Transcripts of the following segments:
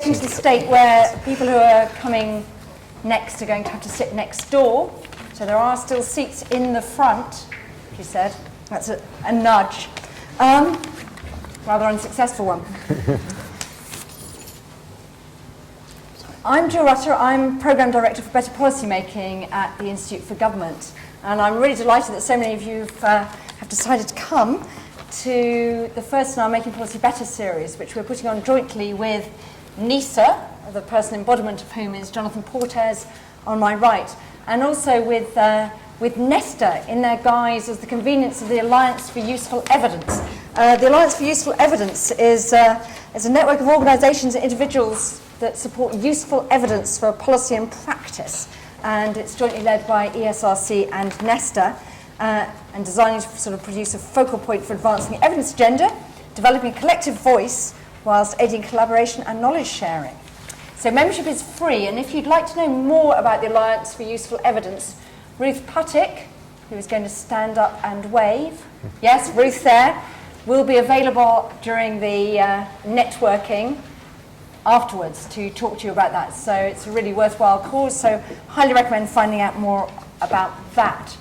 into the state where people who are coming next are going to have to sit next door. So there are still seats in the front, she said. That's a nudge. Rather unsuccessful one. I'm Jill Rutter. I'm Programme Director for Better Policy Making at the Institute for Government. And I'm really delighted that so many of you have decided to come to the first in our Making Policy Better series, which we're putting on jointly with NISA, the personal embodiment of whom is Jonathan Portes on my right, and also with Nesta in their guise as the convenience of the Alliance for Useful Evidence. The Alliance for Useful Evidence is a network of organisations and individuals that support useful evidence for policy and practice, and it's jointly led by ESRC and Nesta, and designed to sort of produce a focal point for advancing the evidence agenda, developing a collective voice whilst aiding collaboration and knowledge sharing. So membership is free, and if you'd like to know more about the Alliance for Useful Evidence, Ruth Puttick, who is going to stand up and wave, yes, Ruth there, will be available during the networking afterwards to talk to you about that. So it's a really worthwhile cause, so highly recommend finding out more about that.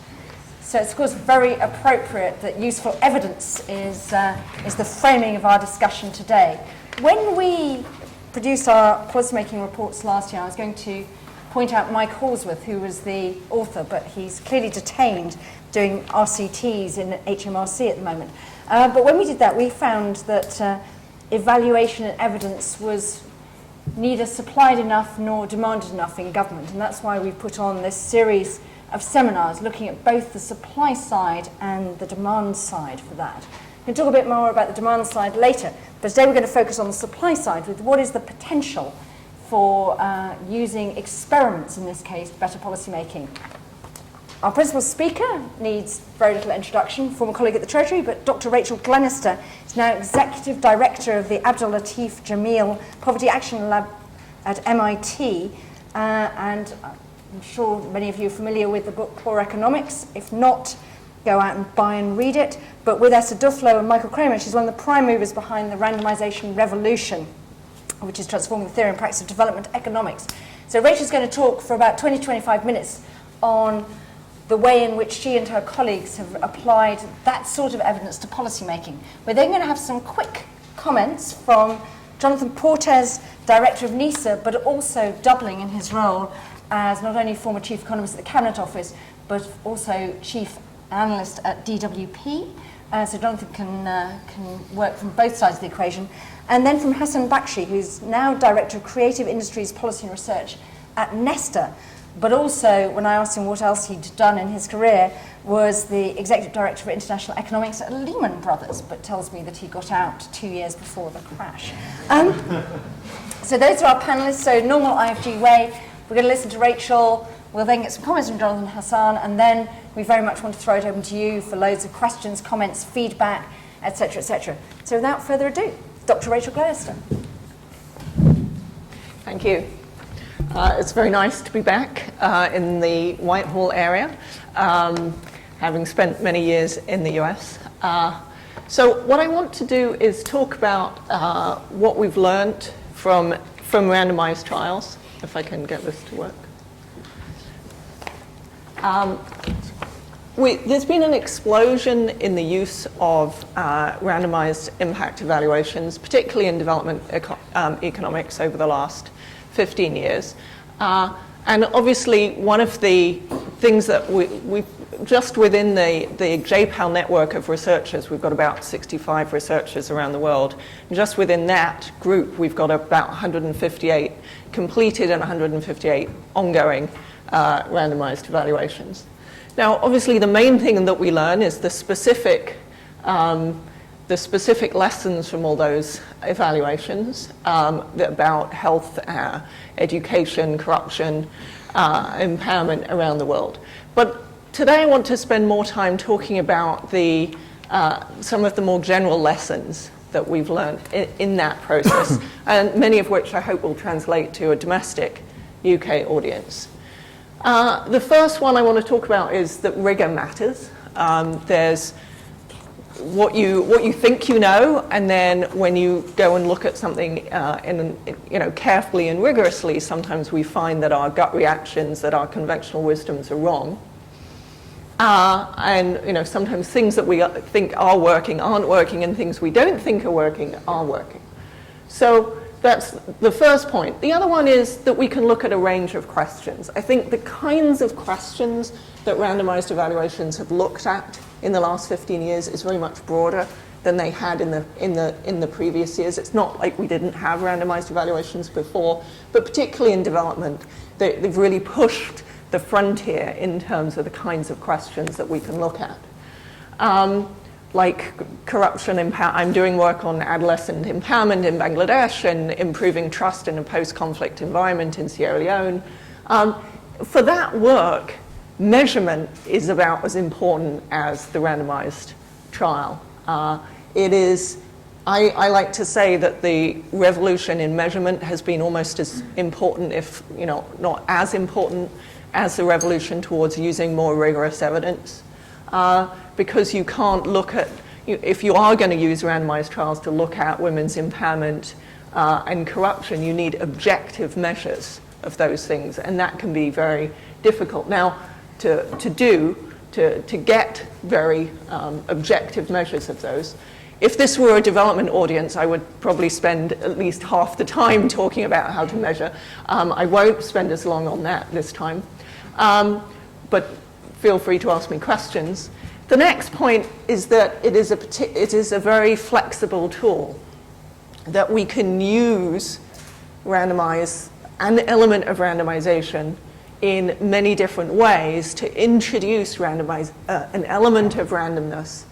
So it's of course very appropriate that useful evidence is the framing of our discussion today. When we produced our policymaking reports last year, I was going to point out Mike Halsworth, who was the author, but he's clearly detained doing RCTs in HMRC at the moment. But when we did that, we found that evaluation and evidence was neither supplied enough nor demanded enough in government, and that's why we put on this series of seminars looking at both the supply side and the demand side for that. We can talk a bit more about the demand side later, but today we're going to focus on the supply side with what is the potential for using experiments, in this case, better policy making. Our principal speaker needs very little introduction, former colleague at the Treasury, but Dr. Rachel Glennerster is now Executive Director of the Abdul, Latif, Jameel Poverty Action Lab at MIT, and I'm sure many of you are familiar with the book Poor Economics. If not, go out and buy and read it. But with Esther Duflo and Michael Kramer, she's one of the prime movers behind the Randomization Revolution, which is transforming the theory and practice of development economics. So Rachel's going to talk for about 20-25 minutes on the way in which she and her colleagues have applied that sort of evidence to policy making. We're then going to have some quick comments from Jonathan Portes, Director of NISA, but also doubling in his role as not only former Chief Economist at the Cabinet Office, but also Chief Analyst at DWP. So Jonathan can work from both sides of the equation. And then from Hassan Bakshi, who's now Director of Creative Industries Policy and Research at Nesta, but also, when I asked him what else he'd done in his career, was the Executive Director for International Economics at Lehman Brothers, but tells me that he got out 2 years before the crash. So those are our panelists, so normal IFG way. We're going to listen to Rachel, we'll then get some comments from Jonathan and Hassan, and then we very much want to throw it open to you for loads of questions, comments, feedback, etc., etc. So without further ado, Dr. Rachel Glennerster. Thank you. It's very nice to be back in the Whitehall area, having spent many years in the US. So what I want to do is talk about what we've learned from randomized trials, if I can get this to work. There's been an explosion in the use of randomized impact evaluations, particularly in development economics over the last 15 years. And obviously, one of the things that we just within the JPAL network of researchers, we've got about 65 researchers around the world. And just within that group, we've got about 158 completed and 158 ongoing randomized evaluations. Now, obviously, the main thing that we learn is the specific lessons from all those evaluations about health, education, corruption, empowerment around the world. But today I want to spend more time talking about some of the more general lessons that we've learned in that process, and many of which I hope will translate to a domestic UK audience. The first one I want to talk about is that rigor matters. There's what you think you know, and then when you go and look at something carefully and rigorously, sometimes we find that our gut reactions, that our conventional wisdoms are wrong. And sometimes things that we think are working aren't working, and things we don't think are working are working. So that's the first point. The other one is that we can look at a range of questions. I think the kinds of questions that randomized evaluations have looked at in the last 15 years is very much broader than they had in the previous years. It's not like we didn't have randomized evaluations before, but particularly in development, they've really pushed the frontier in terms of the kinds of questions that we can look at. Like corruption impact. I'm doing work on adolescent empowerment in Bangladesh and improving trust in a post-conflict environment in Sierra Leone. For that work, measurement is about as important as the randomized trial. It is, I like to say that the revolution in measurement has been almost as important, if not as important, as the revolution towards using more rigorous evidence. Because you can't look at, if you are going to use randomized trials to look at women's empowerment and corruption, you need objective measures of those things, and that can be very difficult. Now, to get very objective measures of those. If this were a development audience, I would probably spend at least half the time talking about how to measure. I won't spend as long on that this time, but feel free to ask me questions. The next point is that it is a very flexible tool that we can use an element of randomization in many different ways to introduce an element of randomness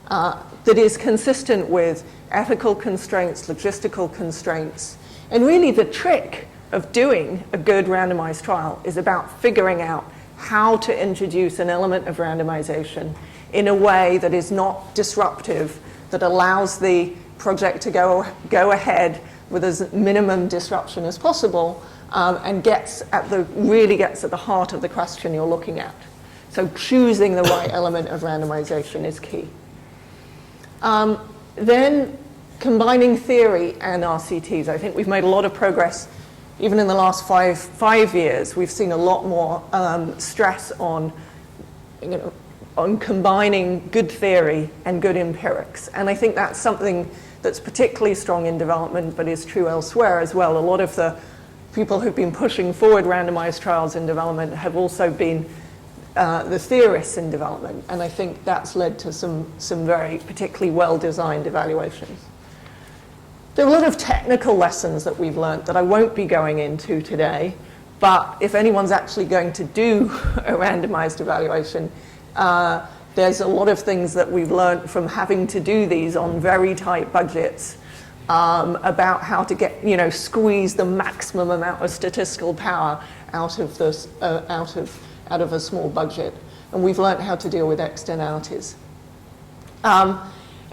that is consistent with ethical constraints, logistical constraints. And really the trick of doing a good randomized trial is about figuring out how to introduce an element of randomization in a way that is not disruptive, that allows the project to go ahead with as minimum disruption as possible, and really gets at the heart of the question you're looking at. So choosing the right element of randomization is key. Then combining theory and RCTs. I think we've made a lot of progress. Even in the last five years, we've seen a lot more stress on combining good theory and good empirics. And I think that's something that's particularly strong in development, but is true elsewhere as well. A lot of the people who've been pushing forward randomized trials in development have also been the theorists in development. And I think that's led to some very particularly well-designed evaluations. There are a lot of technical lessons that we've learned that I won't be going into today, but if anyone's actually going to do a randomized evaluation, there's a lot of things that we've learned from having to do these on very tight budgets about how to squeeze the maximum amount of statistical power out of a small budget. And we've learned how to deal with externalities.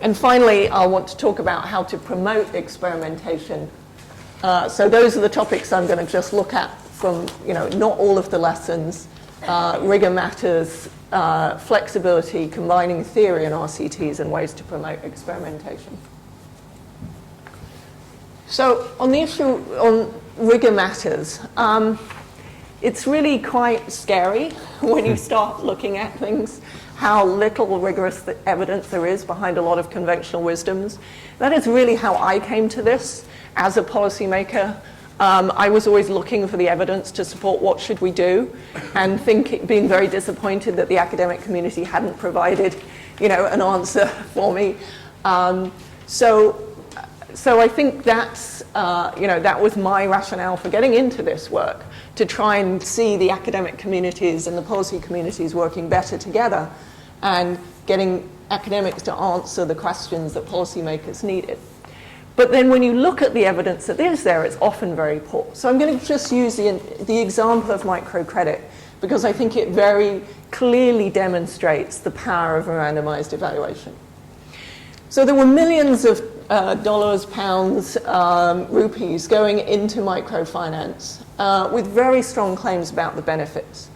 And finally, I want to talk about how to promote experimentation. So those are the topics I'm going to just look at from, not all of the lessons. Rigor matters, flexibility, combining theory and RCTs, and ways to promote experimentation. So on the issue on rigor matters, it's really quite scary when you start looking at things, how little rigorous evidence there is behind a lot of conventional wisdoms. That is really how I came to this as a policymaker. I was always looking for the evidence to support what should we do, and being very disappointed that the academic community hadn't provided, an answer for me. So I think that's, that was my rationale for getting into this work, to try and see the academic communities and the policy communities working better together and getting academics to answer the questions that policymakers needed. But then when you look at the evidence that is there, it's often very poor. So I'm going to just use the example of microcredit, because I think it very clearly demonstrates the power of a randomized evaluation. So there were millions of dollars, pounds, rupees going into microfinance with very strong claims about the benefits.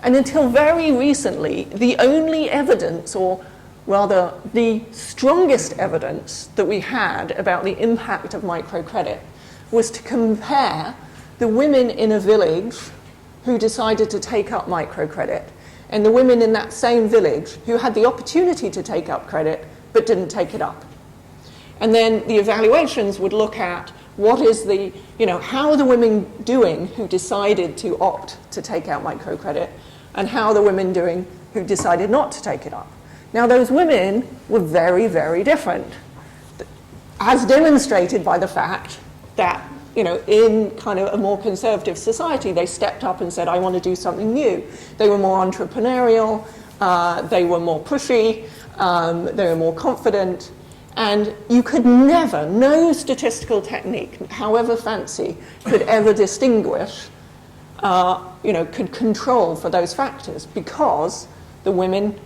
And until very recently, the only evidence, or rather the strongest evidence that we had about the impact of microcredit was to compare the women in a village who decided to take up microcredit and the women in that same village who had the opportunity to take up credit but didn't take it up. And then the evaluations would look at what is the, how are the women doing who decided to opt to take out microcredit, and how are the women doing who decided not to take it up. Now, those women were very, very different, as demonstrated by the fact that, in kind of a more conservative society, they stepped up and said, I want to do something new. They were more entrepreneurial, they were more pushy, they were more confident, and you could never, no statistical technique, however fancy, could ever distinguish, could control for those factors, because the women,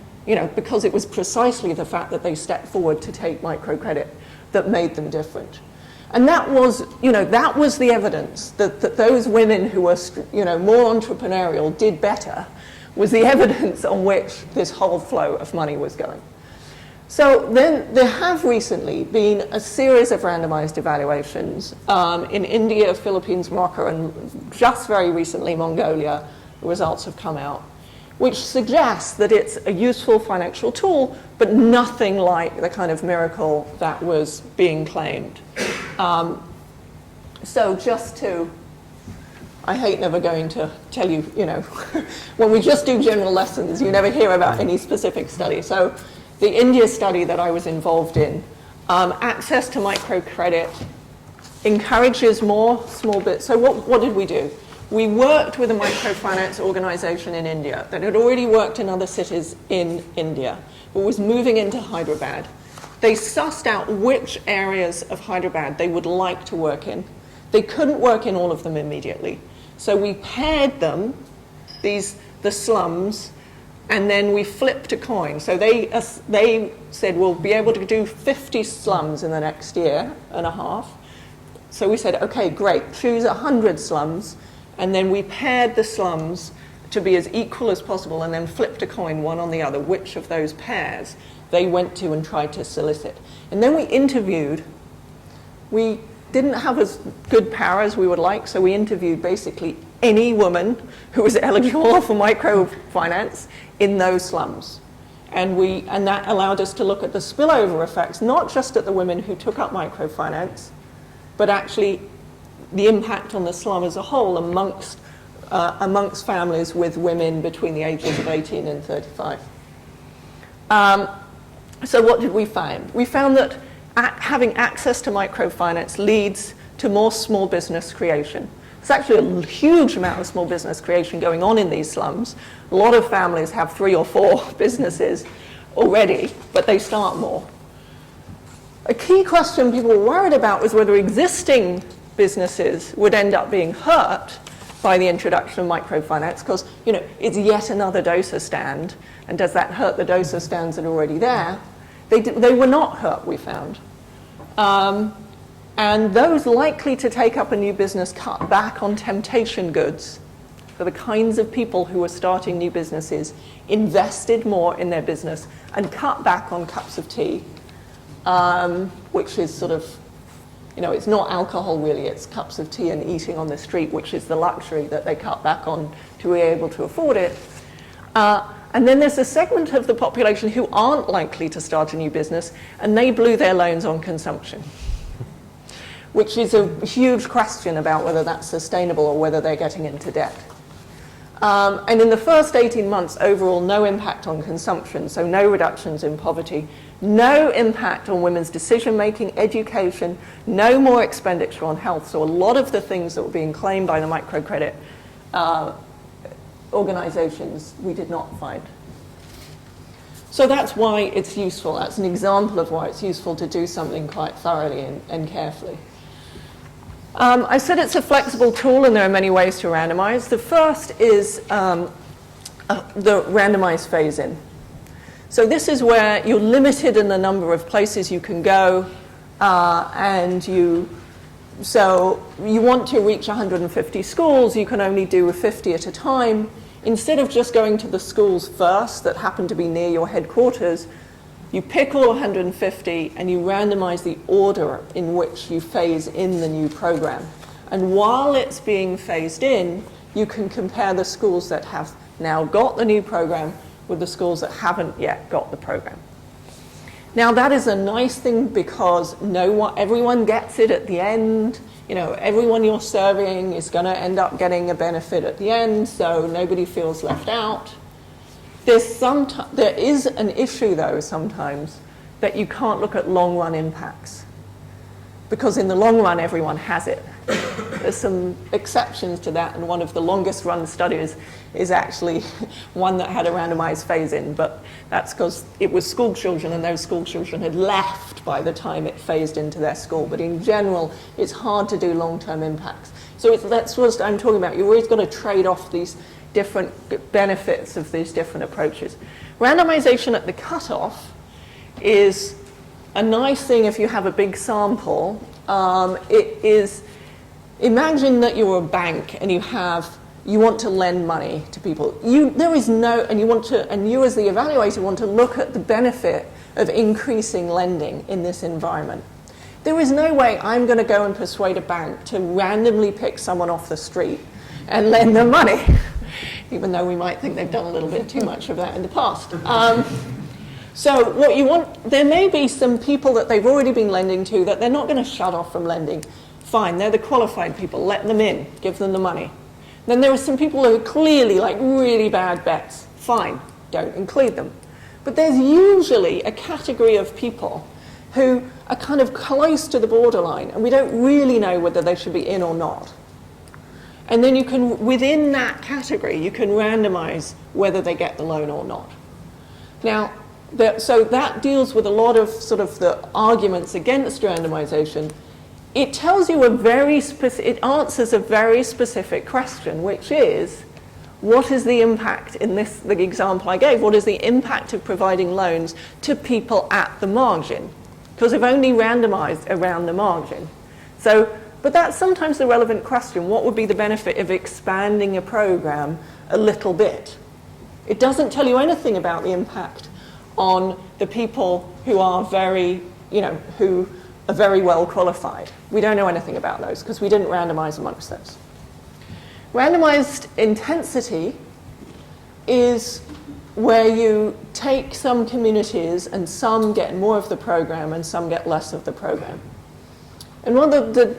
because it was precisely the fact that they stepped forward to take microcredit that made them different. And that was the evidence that those women who were, more entrepreneurial did better, was the evidence on which this whole flow of money was going. So then there have recently been a series of randomized evaluations in India, Philippines, Morocco, and just very recently Mongolia. The results have come out, which suggests that it's a useful financial tool, but nothing like the kind of miracle that was being claimed. So just to, I hate never going to tell you, when we just do general lessons, you never hear about any specific study. So the India study that I was involved in, access to microcredit encourages more small bits. So what did we do? We worked with a microfinance organization in India that had already worked in other cities in India, but was moving into Hyderabad. They sussed out which areas of Hyderabad they would like to work in. They couldn't work in all of them immediately. So we paired them, the slums, and then we flipped a coin. So they said, we'll be able to do 50 slums in the next year and a half. So we said, okay, great, choose 100 slums. And then we paired the slums to be as equal as possible, and then flipped a coin, one on the other, which of those pairs they went to and tried to solicit. And then we interviewed. We didn't have as good power as we would like, so we interviewed basically any woman who was eligible for microfinance in those slums. And that allowed us to look at the spillover effects, not just at the women who took up microfinance, but actually the impact on the slum as a whole amongst families with women between the ages of 18 and 35. So what did we find? We found that having access to microfinance leads to more small business creation. There's actually a huge amount of small business creation going on in these slums. A lot of families have 3 or 4 businesses already, but they start more. A key question people were worried about was whether existing businesses would end up being hurt by the introduction of microfinance, because it's yet another doser stand, and does that hurt the doser stands that are already there? They were not hurt, we found. And those likely to take up a new business cut back on temptation goods for the kinds of people who were starting new businesses, invested more in their business, and cut back on cups of tea, which is sort of, it's not alcohol really, it's cups of tea and eating on the street, which is the luxury that they cut back on to be able to afford it. And then there's a segment of the population who aren't likely to start a new business, and they blew their loans on consumption, which is a huge question about whether that's sustainable or whether they're getting into debt. And in the first 18 months, overall, no impact on consumption, so no reductions in poverty, no impact on women's decision-making, education, no more expenditure on health. So a lot of the things that were being claimed by the microcredit organizations, we did not find. So that's why it's useful. That's an example of why it's useful to do something quite thoroughly and carefully. I said it's a flexible tool, and there are many ways to randomize. The first is the randomized phase-in. So this is where you're limited in the number of places you can go, so you want to reach 150 schools, you can only do 50 at a time. Instead of just going to the schools first that happen to be near your headquarters, You pick all 150 and you randomize the order in which you phase in the new program. And while it's being phased in, you can compare the schools that have now got the new program with the schools that haven't yet got the program. Now that is a nice thing because everyone gets it at the end. You know, everyone you're serving is going to end up getting a benefit at the end, so nobody feels left out. There is an issue, though, sometimes, that you can't look at long-run impacts. Because in the long run, everyone has it. There's some exceptions to that, and one of the longest-run studies is actually one that had a randomized phase-in, but that's because it was school children, and those school children had left by the time it phased into their school. But in general, it's hard to do long-term impacts. So that's what I'm talking about. You've always got to trade off these different benefits of these different approaches. Randomization at the cutoff is a nice thing if you have a big sample. It is, imagine that you're a bank and you want to lend money to people. You as the evaluator want to look at the benefit of increasing lending in this environment. There is no way I'm going to go and persuade a bank to randomly pick someone off the street and lend them money, even though we might think they've done a little bit too much of that in the past. So what you want, there may be some people that they've already been lending to that they're not going to shut off from lending. Fine, they're the qualified people, let them in, give them the money. Then there are some people who are clearly like really bad bets. Fine, don't include them. But there's usually a category of people who are kind of close to the borderline, and we don't really know whether they should be in or not. And then you can, within that category, you can randomize whether they get the loan or not. Now, so that deals with a lot of sort of the arguments against randomization. It tells you it answers a very specific question, which is, what is the impact in the example I gave, what is the impact of providing loans to people at the margin? Because they've only randomized around the margin. But that's sometimes the relevant question. What would be the benefit of expanding a program a little bit? It doesn't tell you anything about the impact on the people who are very well qualified. We don't know anything about those because we didn't randomize amongst those. Randomized intensity is where you take some communities and some get more of the program and some get less of the program. And one of the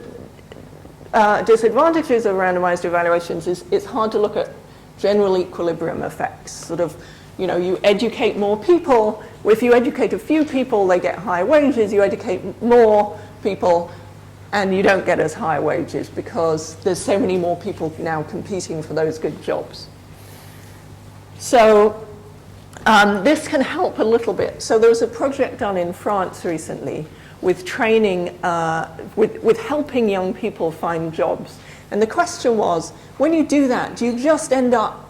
disadvantages of randomized evaluations is it's hard to look at general equilibrium effects. Sort of, you educate more people. If you educate a few people, they get higher wages. You educate more people, and you don't get as high wages because there's so many more people now competing for those good jobs. So this can help a little bit. So there was a project done in France recently with training, with helping young people find jobs. And the question was, when you do that, do you just end up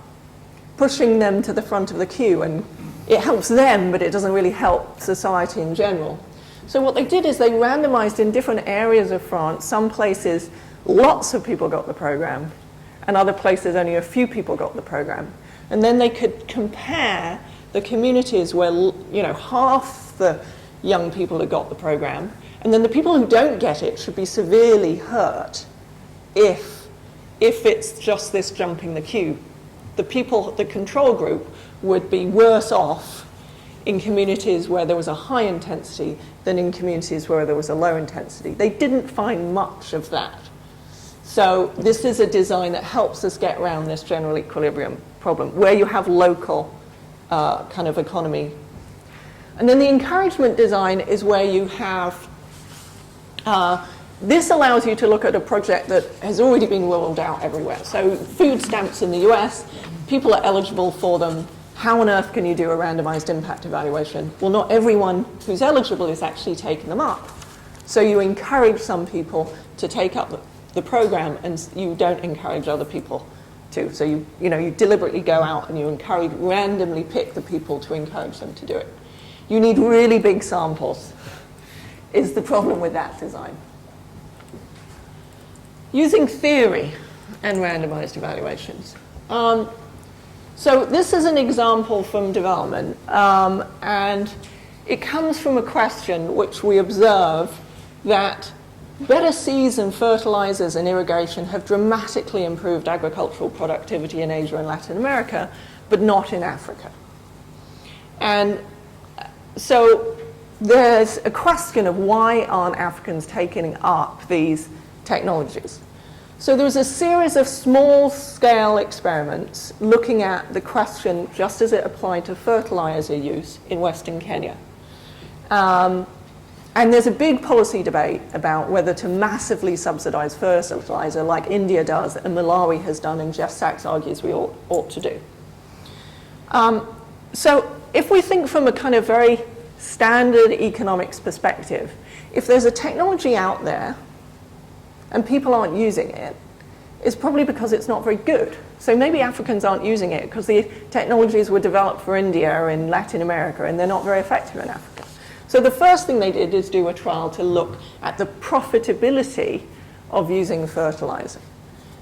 pushing them to the front of the queue? And it helps them, but it doesn't really help society in general. So what they did is they randomized in different areas of France. Some places, lots of people got the program, and other places, only a few people got the program. And then they could compare the communities where, half the young people had got the program, and then the people who don't get it should be severely hurt if it's just this jumping the queue. The control group would be worse off in communities where there was a high intensity than in communities where there was a low intensity. They didn't find much of that. So this is a design that helps us get around this general equilibrium problem, where you have local kind of economy. And then the encouragement design is where you have, this allows you to look at a project that has already been rolled out everywhere. So food stamps in the US, people are eligible for them. How on earth can you do a randomized impact evaluation? Well, not everyone who's eligible is actually taking them up. So you encourage some people to take up the program, and you don't encourage other people to. So you deliberately go out and you randomly pick the people to encourage them to do it. You need really big samples, is the problem with that design. Using theory and randomized evaluations. So this is an example from development, and It comes from a question which we observe that better seeds and fertilizers and irrigation have dramatically improved agricultural productivity in Asia and Latin America, but not in Africa. And so there's a question of why aren't Africans taking up these technologies? So there was a series of small-scale experiments looking at the question just as it applied to fertilizer use in Western Kenya. And there's a big policy debate about whether to massively subsidize fertilizer like India does and Malawi has done and Jeff Sachs argues we ought to do. So if we think from a kind of very standard economics perspective, if there's a technology out there and people aren't using it, it's probably because it's not very good. So maybe Africans aren't using it because the technologies were developed for India and Latin America and they're not very effective in Africa. So the first thing they did is do a trial to look at the profitability of using fertilizer.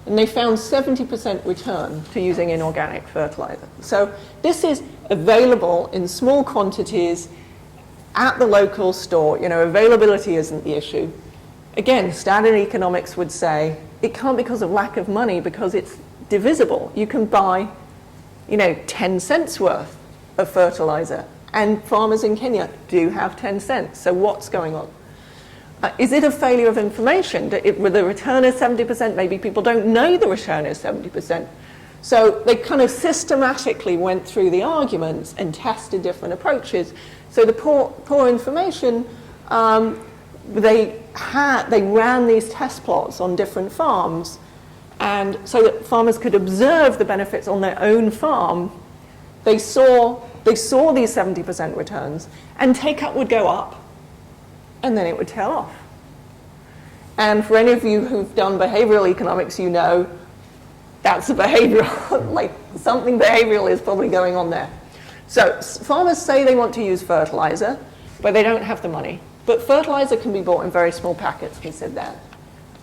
And they found 70% return to using inorganic fertilizer. So this is available in small quantities at the local store. You know, availability isn't the issue. Again, standard economics would say it can't be because of lack of money because it's divisible. You can buy, 10 cents worth of fertilizer. And farmers in Kenya do have 10 cents. So what's going on? Is it a failure of information? With the return is 70%, maybe people don't know the return is 70%. So they kind of systematically went through the arguments and tested different approaches. So the poor information, they ran these test plots on different farms, and so that farmers could observe the benefits on their own farm. They saw these 70% returns, and take-up would go up, and then it would tail off. And for any of you who've done behavioral economics, you know that's a behavioral, like something behavioral is probably going on there. So farmers say they want to use fertilizer, but they don't have the money. But fertilizer can be bought in very small packets, we said that.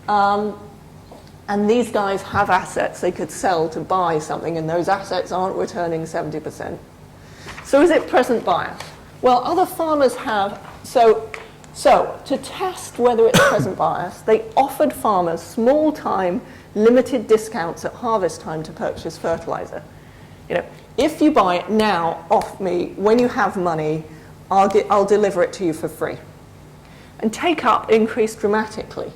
And these guys have assets they could sell to buy something, and those assets aren't returning 70%. So is it present bias? Well, other farmers have, so to test whether it's present bias, they offered farmers small-time, limited discounts at harvest time to purchase fertilizer. If you buy it now off me, when you have money, I'll deliver it to you for free. And take-up increased dramatically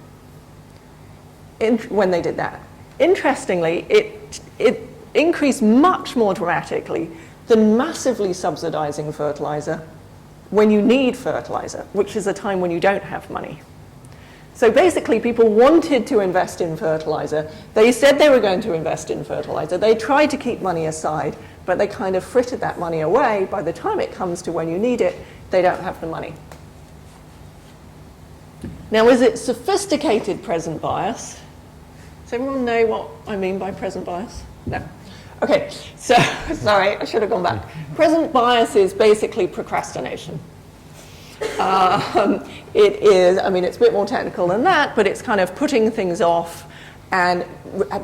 when they did that. Interestingly, it increased much more dramatically than massively subsidizing fertilizer when you need fertilizer, which is a time when you don't have money. So basically, people wanted to invest in fertilizer. They said they were going to invest in fertilizer. They tried to keep money aside, but they kind of frittered that money away. By the time it comes to when you need it, they don't have the money. Now, is it sophisticated present bias? Does everyone know what I mean by present bias? No. Okay, so, sorry, I should have gone back. Present bias is basically procrastination. It is, it's a bit more technical than that, but it's kind of putting things off and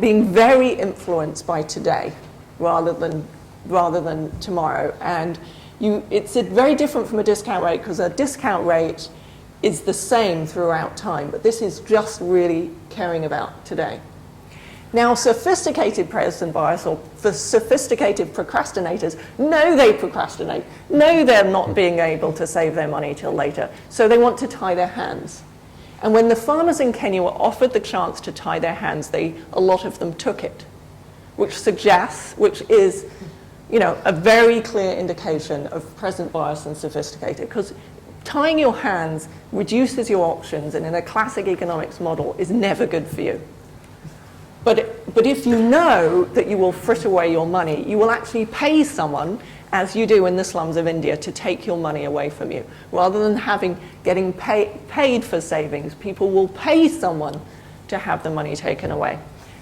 being very influenced by today rather than tomorrow. And it's very different from a discount rate, because a discount rate is the same throughout time, but this is just really caring about today. Now, sophisticated present bias, or for sophisticated procrastinators, know they procrastinate, know they're not being able to save their money till later, so they want to tie their hands. And when the farmers in Kenya were offered the chance to tie their hands, a lot of them took it, which is, a very clear indication of present bias and sophisticated, because tying your hands reduces your options, and in a classic economics model is never good for you. But if you know that you will frit away your money, you will actually pay someone, as you do in the slums of India, to take your money away from you. Rather than getting paid for savings, people will pay someone to have the money taken away.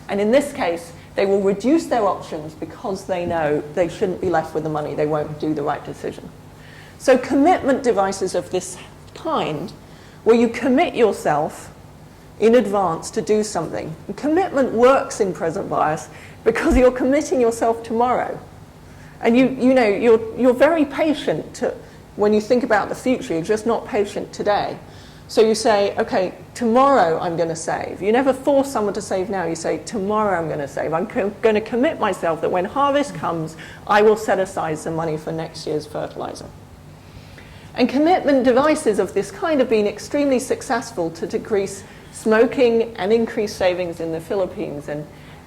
And in this case, they will reduce their options because they know they shouldn't be left with the money. They won't do the right decision. So commitment devices of this kind, where you commit yourself in advance to do something. And commitment works in present bias because you're committing yourself tomorrow. And you're very patient when you think about the future, you're just not patient today. So you say, okay, tomorrow I'm going to save. You never force someone to save now. You say, tomorrow I'm going to save. I'm going to commit myself that when harvest comes, I will set aside some money for next year's fertilizer. And commitment devices of this kind have been extremely successful to decrease smoking and increase savings in the Philippines.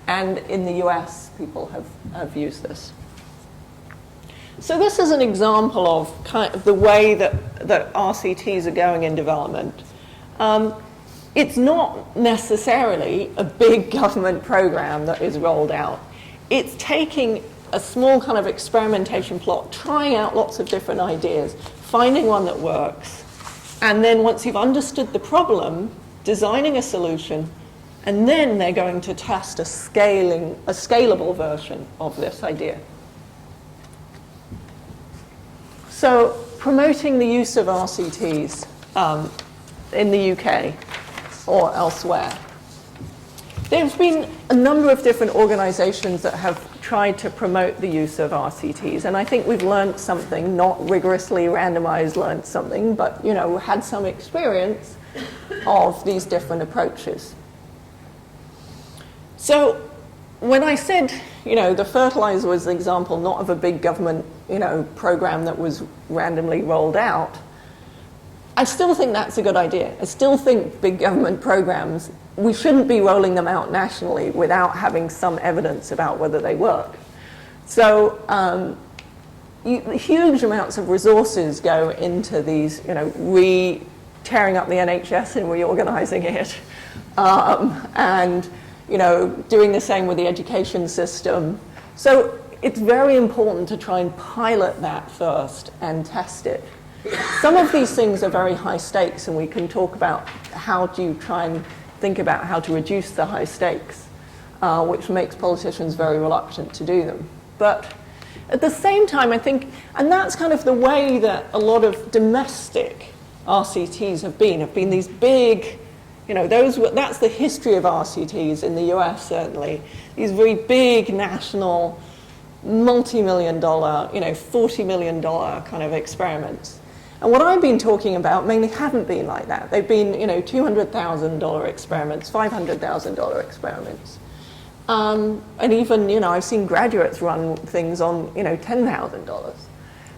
And in the US, people have used this. So this is an example of kind of the way that RCTs are going in development. It's not necessarily a big government program that is rolled out. It's taking a small kind of experimentation plot, trying out lots of different ideas, finding one that works, and then once you've understood the problem, designing a solution, and then they're going to test a scalable version of this idea. So promoting the use of RCTs in the UK or elsewhere. There's been a number of different organizations that have tried to promote the use of RCTs, and I think we've learned something, not rigorously randomized learned something, but had some experience of these different approaches. So when I said, the fertilizer was an example not of a big government, program that was randomly rolled out, I still think that's a good idea. I still think big government programs, we shouldn't be rolling them out nationally without having some evidence about whether they work. So huge amounts of resources go into these, tearing up the NHS and reorganizing it, and doing the same with the education system. So it's very important to try and pilot that first and test it. Some of these things are very high stakes, and we can talk about how do you try and think about how to reduce the high stakes, which makes politicians very reluctant to do them. But at the same time, I think, and that's kind of the way that a lot of domestic RCTs have been these big, that's the history of RCTs in the US, certainly. These very big national, multi-million-dollar, $40 million kind of experiments. And what I've been talking about mainly haven't been like that. They've been, $200,000 experiments, $500,000 experiments. And even, I've seen graduates run things on, $10,000.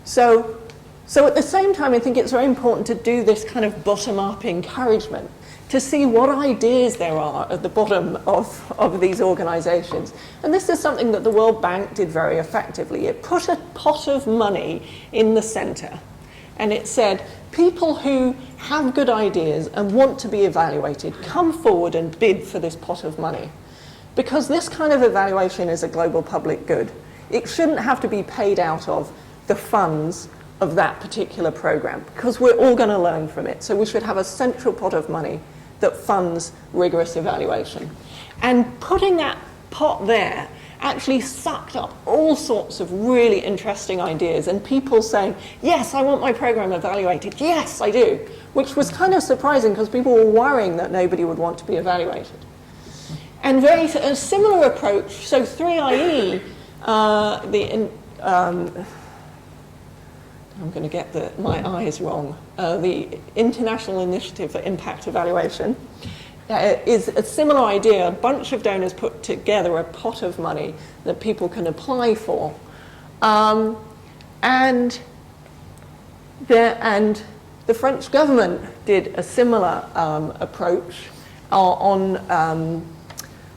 So at the same time, I think it's very important to do this kind of bottom-up encouragement to see what ideas there are at the bottom of these organizations. And this is something that the World Bank did very effectively. It put a pot of money in the center, and it said, people who have good ideas and want to be evaluated, come forward and bid for this pot of money. Because this kind of evaluation is a global public good. It shouldn't have to be paid out of the funds of that particular program, because we're all going to learn from it. So we should have a central pot of money that funds rigorous evaluation. And putting that pot there actually sucked up all sorts of really interesting ideas, and people saying, yes, I want my program evaluated, yes, I do, which was kind of surprising because people were worrying that nobody would want to be evaluated. And a similar approach, so 3IE, I'm going to get my eyes wrong, the International Initiative for Impact Evaluation, is a similar idea. A bunch of donors put together a pot of money that people can apply for. And the French government did a similar approach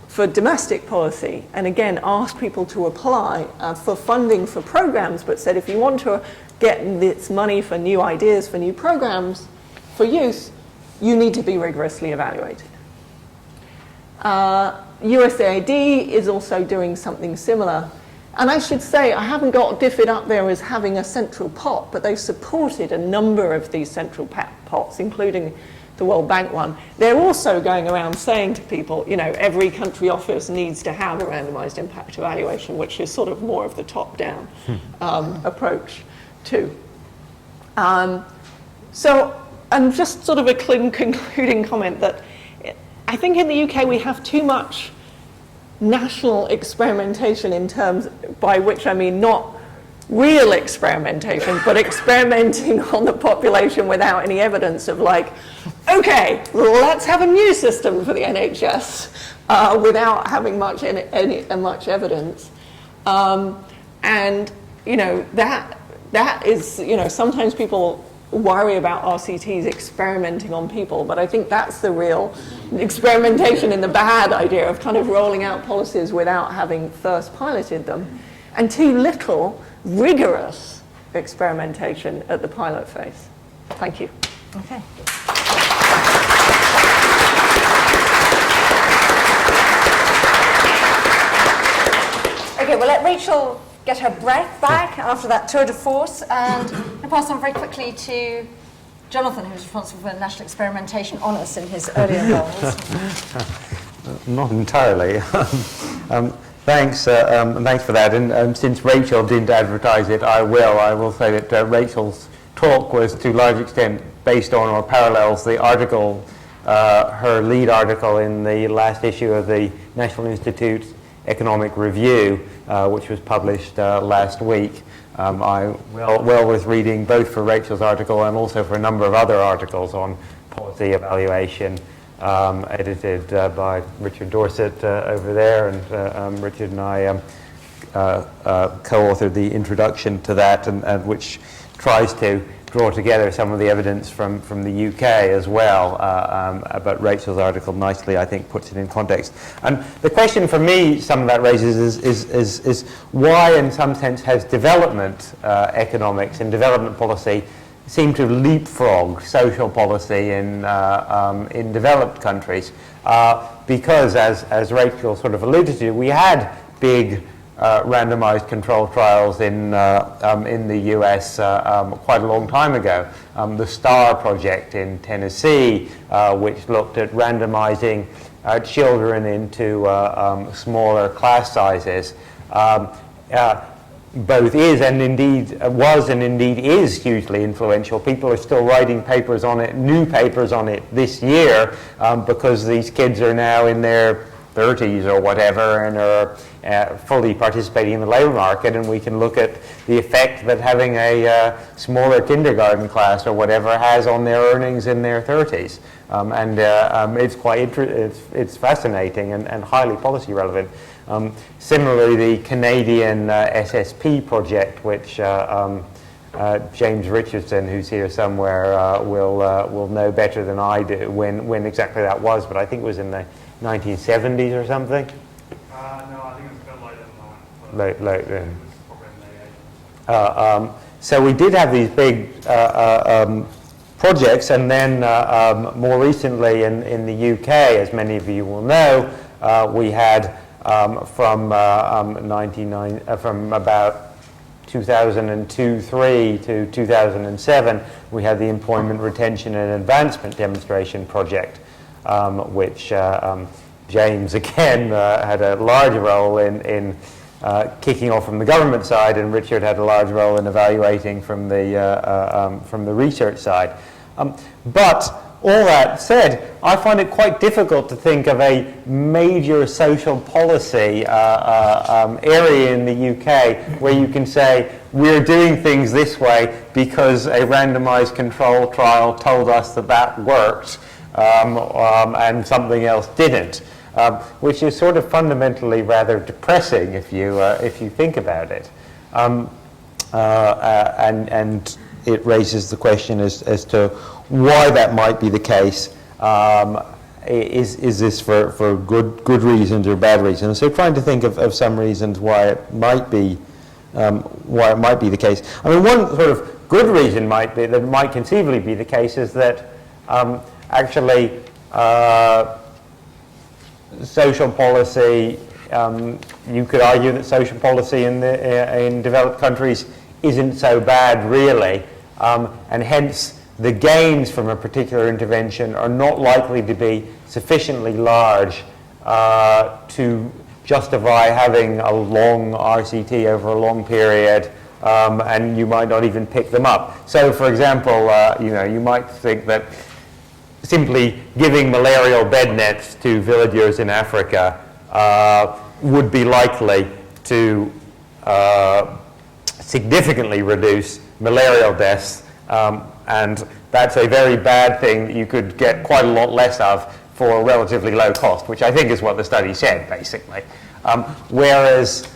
for domestic policy, and again asked people to apply for funding for programs, but said if you want to get this money for new ideas, for new programs, for youth, you need to be rigorously evaluated. USAID is also doing something similar. And I should say, I haven't got DFID up there as having a central pot, but they've supported a number of these central pots, including the World Bank one. They're also going around saying to people, every country office needs to have a randomized impact evaluation, which is sort of more of the top-down approach too. So, and just sort of a concluding comment that I think in the UK we have too much national experimentation in terms, by which I mean not real experimentation, but experimenting on the population without any evidence of like, okay, let's have a new system for the NHS without having much evidence. And, you know, that is, you know, sometimes people worry about RCTs experimenting on people, but I think that's the real experimentation in the bad idea of kind of rolling out policies without having first piloted them, and too little rigorous experimentation at the pilot phase. Thank you. Okay. Okay, we'll let Rachel get her breath back after that tour de force, and I'll pass on very quickly to Jonathan, who's responsible for national experimentation honours in his earlier roles. Not entirely. Thanks for that. And since Rachel didn't advertise it, I will say that Rachel's talk was to a large extent based on or parallels the article, her lead article in the last issue of the National Institute's Economic Review, which was published last week. I well worth reading both for Rachel's article and also for a number of other articles on policy evaluation, edited by Richard Dorset over there, and Richard and I co-authored the introduction to that, and which tries to draw together some of the evidence from the UK as well, but Rachel's article nicely, I think, puts it in context. And the question for me some of that raises is why, in some sense, has development economics and development policy seem to leapfrog social policy in developed countries? Because, as Rachel sort of alluded to, we had big randomized controlled trials in the US quite a long time ago. The STAR project in Tennessee, which looked at randomizing children into smaller class sizes, both is and indeed was and indeed is hugely influential. People are still writing papers on it, new papers on it this year, because these kids are now in their 30s or whatever and are fully participating in the labor market, and we can look at the effect that having a smaller kindergarten class or whatever has on their earnings in their 30s. It's quite it's fascinating and highly policy relevant. Similarly, the Canadian SSP project, which James Richardson, who's here somewhere, will know better than I do when exactly that was, but I think it was in the 1970s or something. No, I think it was a bit later than that. Late then. It was probably in the 80s. So we did have these big projects, and then more recently in the UK, as many of you will know, we had from about 2002-3 to 2007, we had the Employment Retention and Advancement Demonstration Project, which James again had a large role in kicking off from the government side, and Richard had a large role in evaluating from the research side. But all that said, I find it quite difficult to think of a major social policy area in the UK where you can say we're doing things this way because a randomized control trial told us that worked, and something else didn't, which is sort of fundamentally rather depressing if you think about it, and it raises the question as to why that might be the case. Is this for good reasons or bad reasons? So trying to think of some reasons why it might be the case. I mean, one sort of good reason might conceivably be the case is that actually social policy, you could argue that social policy in developed countries isn't so bad really, and hence the gains from a particular intervention are not likely to be sufficiently large to justify having a long RCT over a long period, and you might not even pick them up. So, for example, you might think that simply giving malarial bed nets to villagers in Africa would be likely to significantly reduce malarial deaths, and that's a very bad thing that you could get quite a lot less of for a relatively low cost, which I think is what the study said, basically. Whereas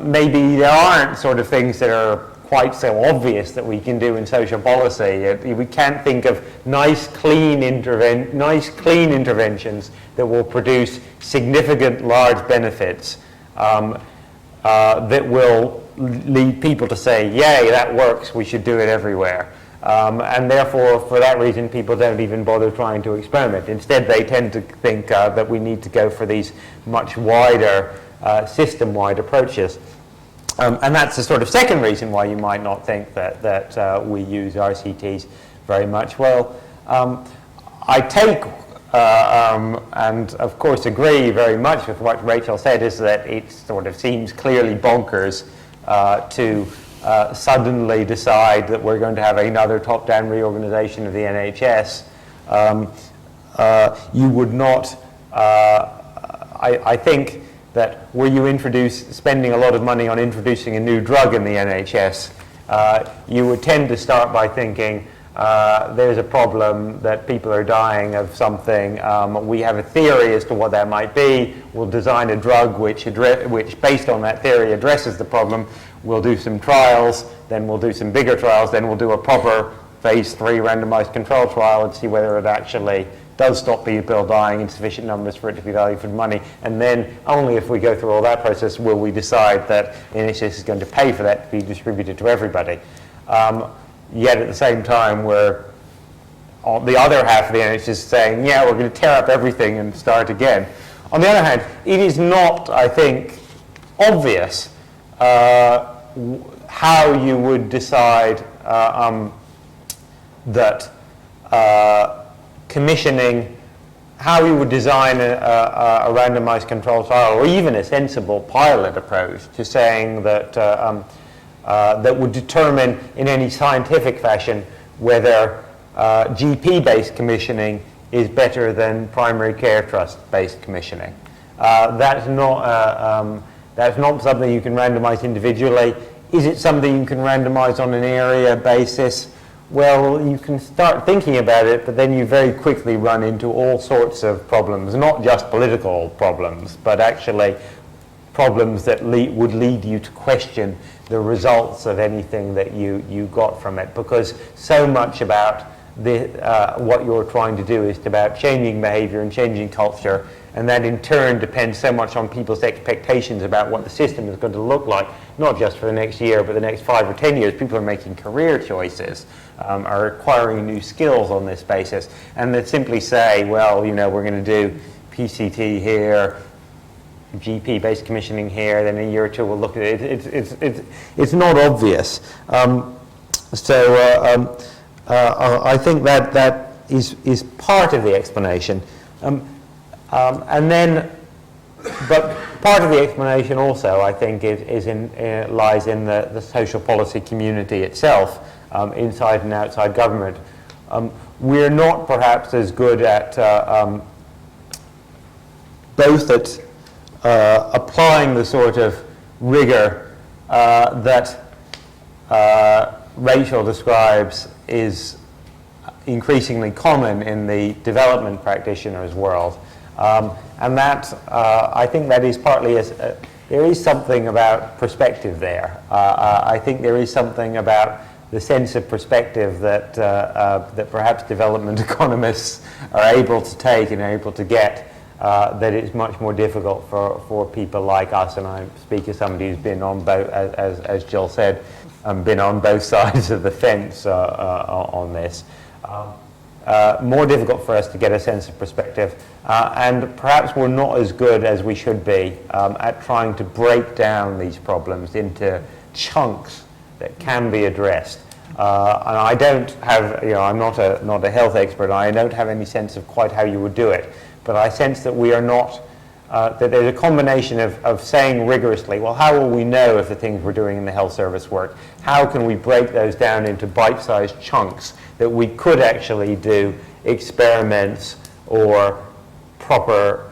maybe there aren't sort of things that are quite so obvious that we can do in social policy. We can't think of nice, clean interventions that will produce significant, large benefits that will lead people to say, yay, that works, we should do it everywhere. And therefore, for that reason, people don't even bother trying to experiment. Instead, they tend to think that we need to go for these much wider, system-wide approaches. And that's the sort of second reason why you might not think that we use RCTs very much. Well, I take and of course agree very much with what Rachel said, is that it sort of seems clearly bonkers to suddenly decide that we're going to have another top-down reorganization of the NHS. You would not, I think that were you spending a lot of money on introducing a new drug in the NHS, you would tend to start by thinking, there's a problem that people are dying of something. We have a theory as to what that might be. We'll design a drug which based on that theory, addresses the problem. We'll do some trials, then we'll do some bigger trials, then we'll do a proper phase 3 randomized control trial and see whether it actually does stop people dying in sufficient numbers for it to be value for money. And then only if we go through all that process will we decide that the NHS is going to pay for that to be distributed to everybody. Yet at the same time, we're on the other half of the NHS is saying, yeah, we're going to tear up everything and start again. On the other hand, it is not, I think, obvious how you would decide that commissioning, how you would design a randomized control trial, or even a sensible pilot approach to saying that that would determine in any scientific fashion whether GP-based commissioning is better than primary care trust-based commissioning. That's not something you can randomize individually. Is it something you can randomize on an area basis? Well, you can start thinking about it, but then you very quickly run into all sorts of problems, not just political problems, but actually problems that would lead you to question the results of anything that you got from it, because so much about what you're trying to do is about changing behavior and changing culture, and that in turn depends so much on people's expectations about what the system is going to look like, not just for the next year, but the next 5 or 10 years. People are making career choices, are acquiring new skills on this basis, and they simply say, well, you know, we're going to do PCT here, GP-based commissioning here, then in a year or two we'll look at it. It's not obvious. I think that is part of the explanation. But part of the explanation also, I think, lies in the social policy community itself, inside and outside government. We're not perhaps as good at both at applying the sort of rigor that Rachel describes is increasingly common in the development practitioners world. And that, I think that is partly, there is something about perspective there. I think there is something about the sense of perspective that, that perhaps development economists are able to take and are able to get, that it's much more difficult for people like us, and I speak as somebody who's been on both, as Jill said, been on both sides of the fence on this. More difficult for us to get a sense of perspective, and perhaps we're not as good as we should be at trying to break down these problems into chunks that can be addressed. And I don't have, I'm not a health expert, I don't have any sense of quite how you would do it, but I sense that we are not, that there's a combination of saying rigorously, well, how will we know if the things we're doing in the health service work? How can we break those down into bite-sized chunks that we could actually do experiments or proper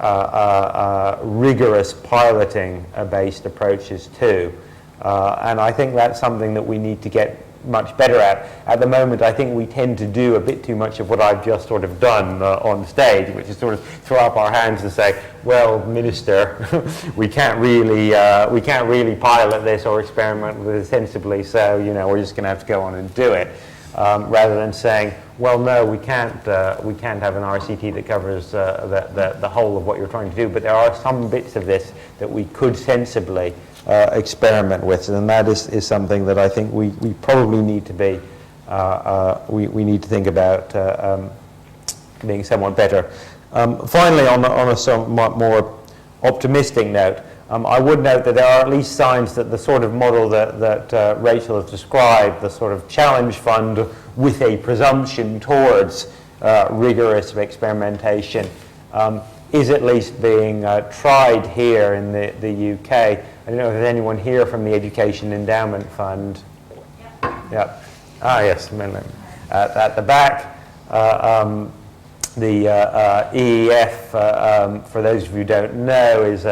rigorous piloting-based approaches to? And I think that's something that we need to get much better at. At the moment, I think we tend to do a bit too much of what I've just sort of done on stage, which is sort of throw up our hands and say, well, Minister, we can't really pilot this or experiment with it sensibly, so we're just going to have to go on and do it, rather than saying, well, no, we can't have an RCT that covers the whole of what you're trying to do, but there are some bits of this that we could sensibly experiment with, and that is something that I think we probably need to be, we need to think about being somewhat better. Finally, on a somewhat more optimistic note, I would note that there are at least signs that the sort of model that Rachel has described, the sort of challenge fund with a presumption towards rigorous experimentation, is at least being tried here in the UK. I don't know if there's anyone here from the Education Endowment Fund. Yeah. Ah, yes, at the back. The EEF, for those of you who don't know, is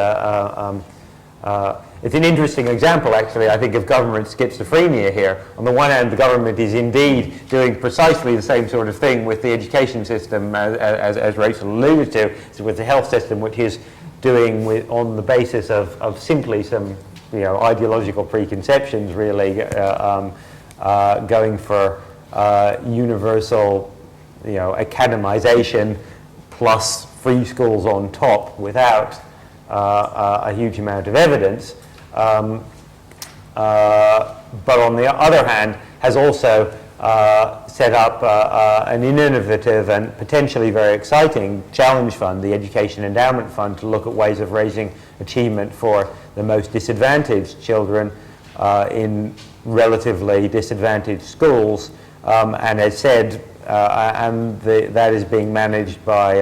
it's an interesting example, actually, I think, of government schizophrenia here. On the one hand, the government is indeed doing precisely the same sort of thing with the education system, as Rachel alluded to, so with the health system, which is doing on the basis of simply some ideological preconceptions, really, going for universal academization plus free schools on top without a huge amount of evidence. But on the other hand, has also set up an innovative and potentially very exciting challenge fund, the Education Endowment Fund, to look at ways of raising achievement for the most disadvantaged children in relatively disadvantaged schools, and as said, that is being managed by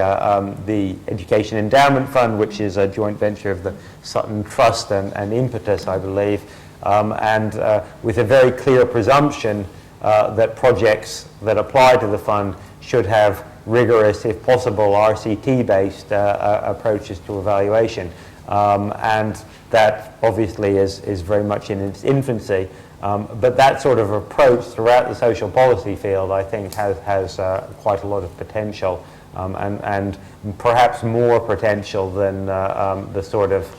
the Education Endowment Fund, which is a joint venture of the Sutton Trust and Impetus, I believe, and with a very clear presumption that projects that apply to the fund should have rigorous, if possible, RCT-based approaches to evaluation. And that obviously is very much in its infancy. But that sort of approach throughout the social policy field, I think, has quite a lot of potential, and perhaps more potential than the sort of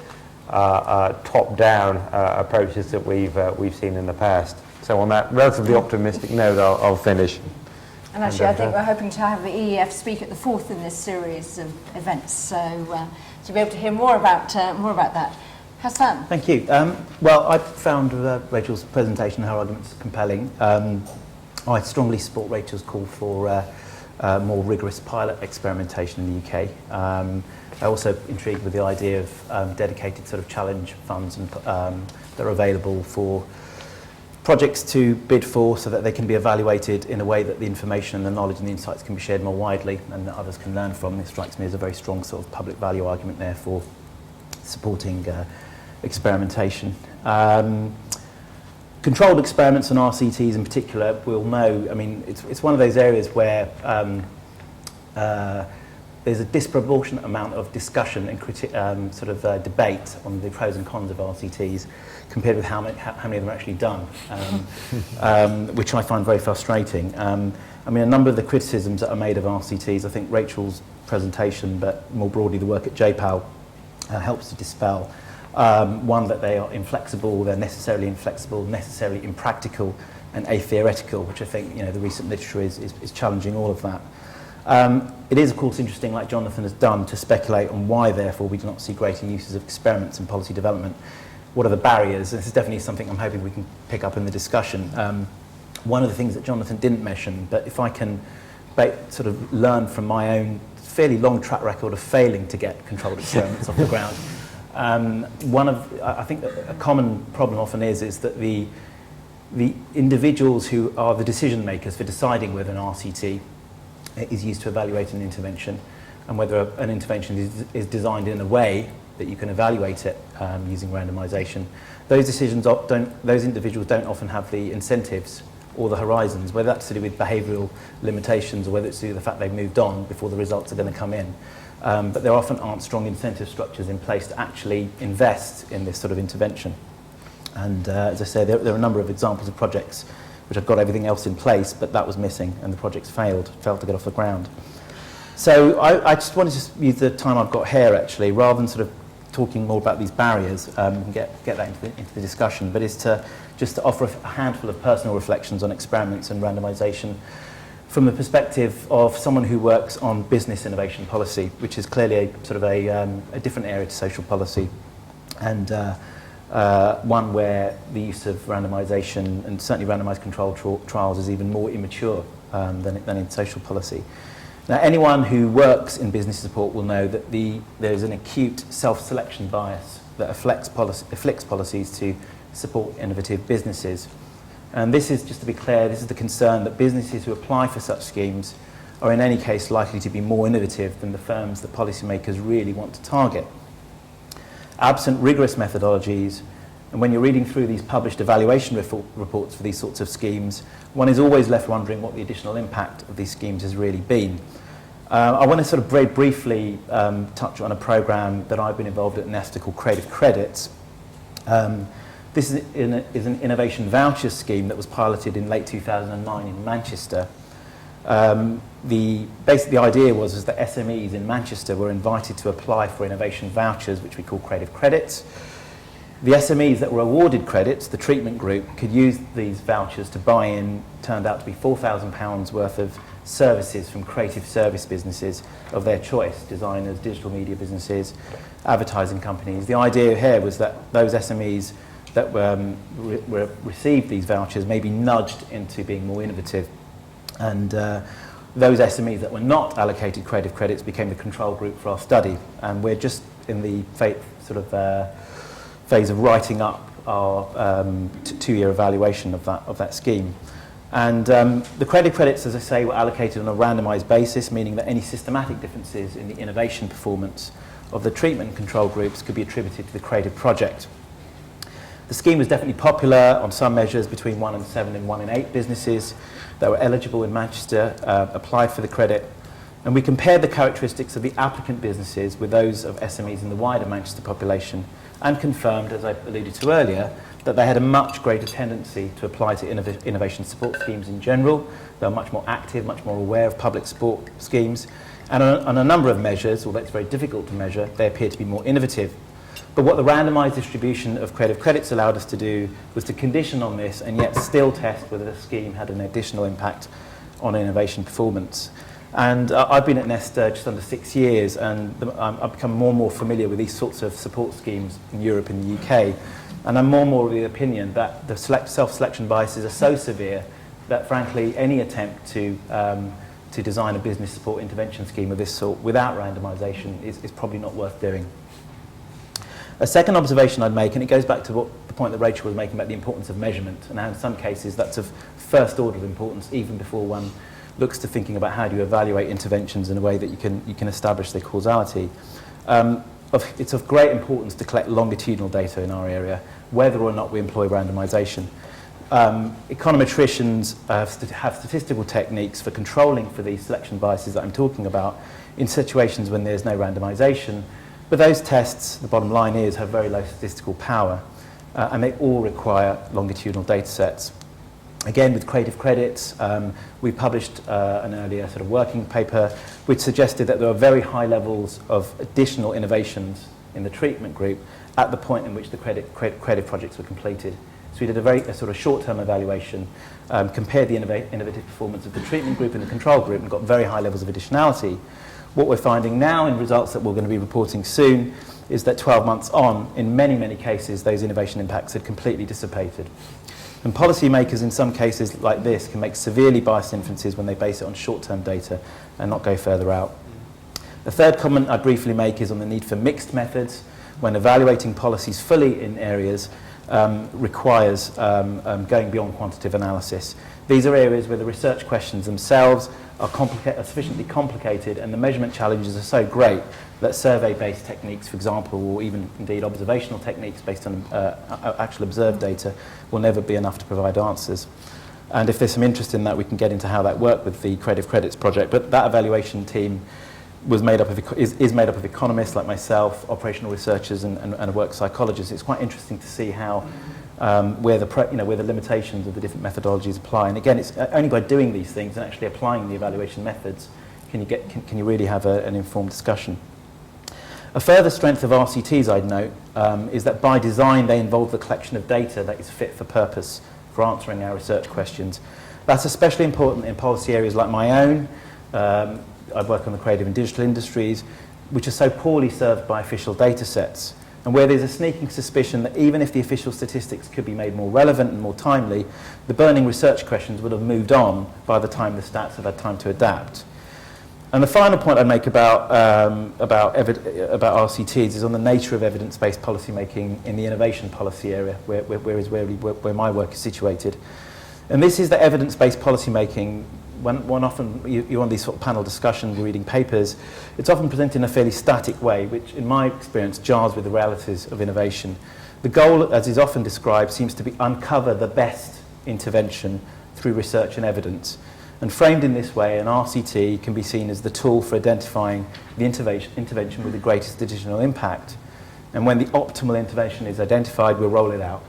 top-down approaches that we've seen in the past. So on that relatively optimistic note, I'll finish. And actually, I think we're hoping to have the EEF speak at the fourth in this series of events, so to be able to hear more about that. Hassan. Thank you. Well, I found Rachel's presentation, her arguments compelling. I strongly support Rachel's call for more rigorous pilot experimentation in the UK. I'm also intrigued with the idea of dedicated sort of challenge funds that are available for projects to bid for, so that they can be evaluated in a way that the information and the knowledge and the insights can be shared more widely and that others can learn from. It strikes me as a very strong sort of public value argument there for supporting experimentation. Controlled experiments and RCTs in particular, we'll know, I mean, it's one of those areas where there's a disproportionate amount of discussion and debate on the pros and cons of RCTs compared with how many of them are actually done, which I find very frustrating. I mean, a number of the criticisms that are made of RCTs, I think Rachel's presentation, but more broadly the work at JPAL, helps to dispel. One, that they are inflexible, they're necessarily inflexible, necessarily impractical, and atheoretical, which I think the recent literature is challenging all of that. It is, of course, interesting, like Jonathan has done, to speculate on why, therefore, we do not see greater uses of experiments in policy development. What are the barriers? This is definitely something I'm hoping we can pick up in the discussion. One of the things that Jonathan didn't mention, but if I can sort of learn from my own fairly long track record of failing to get controlled experiments off the ground, I think a common problem often is that the individuals who are the decision makers for deciding whether an RCT is used to evaluate an intervention and whether an intervention is designed in a way that you can evaluate it using randomization. Those individuals don't often have the incentives or the horizons, whether that's to do with behavioural limitations or whether it's to do with the fact they've moved on before the results are going to come in. But there often aren't strong incentive structures in place to actually invest in this sort of intervention. And as I say, there are a number of examples of projects which have got everything else in place, but that was missing, and the projects failed to get off the ground. So I just wanted to use the time I've got here, actually, rather than sort of talking more about these barriers, and get that into the discussion, but is to just to offer a handful of personal reflections on experiments and randomisation from the perspective of someone who works on business innovation policy, which is clearly a different area to social policy, and one where the use of randomisation, and certainly randomised controlled trials, is even more immature than in social policy. Now, anyone who works in business support will know that there's an acute self-selection bias that afflicts policies to support innovative businesses. And this is, just to be clear, this is the concern that businesses who apply for such schemes are in any case likely to be more innovative than the firms that policymakers really want to target. Absent rigorous methodologies, and when you're reading through these published evaluation reports for these sorts of schemes, one is always left wondering what the additional impact of these schemes has really been. I want to sort of very briefly touch on a programme that I've been involved in at Glennerster called Creative Credits. This is an innovation voucher scheme that was piloted in late 2009 in Manchester. The idea was that SMEs in Manchester were invited to apply for innovation vouchers, which we call Creative Credits. The SMEs that were awarded credits, the treatment group, could use these vouchers to buy in, turned out to be £4,000 worth of services from creative service businesses of their choice, designers, digital media businesses, advertising companies. The idea here was that those SMEs that received these vouchers may be nudged into being more innovative. And those SMEs that were not allocated creative credits became the control group for our study. And we're just in the phase of writing up our two-year evaluation of that scheme. And the creative credits, as I say, were allocated on a randomised basis, meaning that any systematic differences in the innovation performance of the treatment and control groups could be attributed to the creative project. The scheme was definitely popular on some measures. Between 1 in 7 and 1 in 8 businesses that were eligible in Manchester applied for the credit. And we compared the characteristics of the applicant businesses with those of SMEs in the wider Manchester population, and confirmed, as I alluded to earlier, that they had a much greater tendency to apply to innovation support schemes in general. They were much more active, much more aware of public support schemes. And on a number of measures, although it's very difficult to measure, they appear to be more innovative. But what the randomised distribution of creative credits allowed us to do was to condition on this and yet still test whether the scheme had an additional impact on innovation performance. And I've been at Glennerster just under 6 years, and I've become more and more familiar with these sorts of support schemes in Europe and the UK. And I'm more and more of the opinion that the self-selection biases are so severe that, frankly, any attempt to design a business support intervention scheme of this sort without randomisation is probably not worth doing. A second observation I'd make, and it goes back to the point that Rachel was making about the importance of measurement, and how in some cases that's of first order of importance even before one looks to thinking about how do you evaluate interventions in a way that you can establish their causality. It's of great importance to collect longitudinal data in our area, whether or not we employ randomisation. Econometricians have statistical techniques for controlling for these selection biases that I'm talking about in situations when there's no randomisation. But those tests, the bottom line is, have very low statistical power, and they all require longitudinal data sets. Again, with creative credits, we published an earlier sort of working paper which suggested that there were very high levels of additional innovations in the treatment group at the point in which the creative projects were completed. So we did a sort of short-term evaluation, compared the innovative performance of the treatment group and the control group, and got very high levels of additionality. What we're finding now in results that we're going to be reporting soon is that 12 months on, in many, many cases, those innovation impacts had completely dissipated. And policymakers in some cases like this can make severely biased inferences when they base it on short-term data and not go further out. The third comment I briefly make is on the need for mixed methods when evaluating policies fully in areas requires going beyond quantitative analysis. These are areas where the research questions themselves are sufficiently complicated, and the measurement challenges are so great that survey-based techniques, for example, or even indeed observational techniques based on actual observed data, will never be enough to provide answers. And if there's some interest in that, we can get into how that worked with the Creative Credits project. But that evaluation team is made up of economists like myself, operational researchers, and a work psychologist. It's quite interesting to see how where the limitations of the different methodologies apply. And again, it's only by doing these things and actually applying the evaluation methods can you really have an informed discussion. A further strength of RCTs, I'd note, is that by design they involve the collection of data that is fit for purpose for answering our research questions. That's especially important in policy areas like my own. I work on the creative and digital industries, which are so poorly served by official data sets, and where there's a sneaking suspicion that even if the official statistics could be made more relevant and more timely, the burning research questions would have moved on by the time the stats have had time to adapt. And the final point I'd make about RCTs is on the nature of evidence-based policymaking in the innovation policy area, where my work is situated. And this is that evidence-based policymaking, when often you're on these sort of panel discussions, you're reading papers, it's often presented in a fairly static way, which in my experience jars with the realities of innovation. The goal, as is often described, seems to be uncover the best intervention through research and evidence. And framed in this way, an RCT can be seen as the tool for identifying the intervention with the greatest additional impact. And when the optimal intervention is identified, we'll roll it out.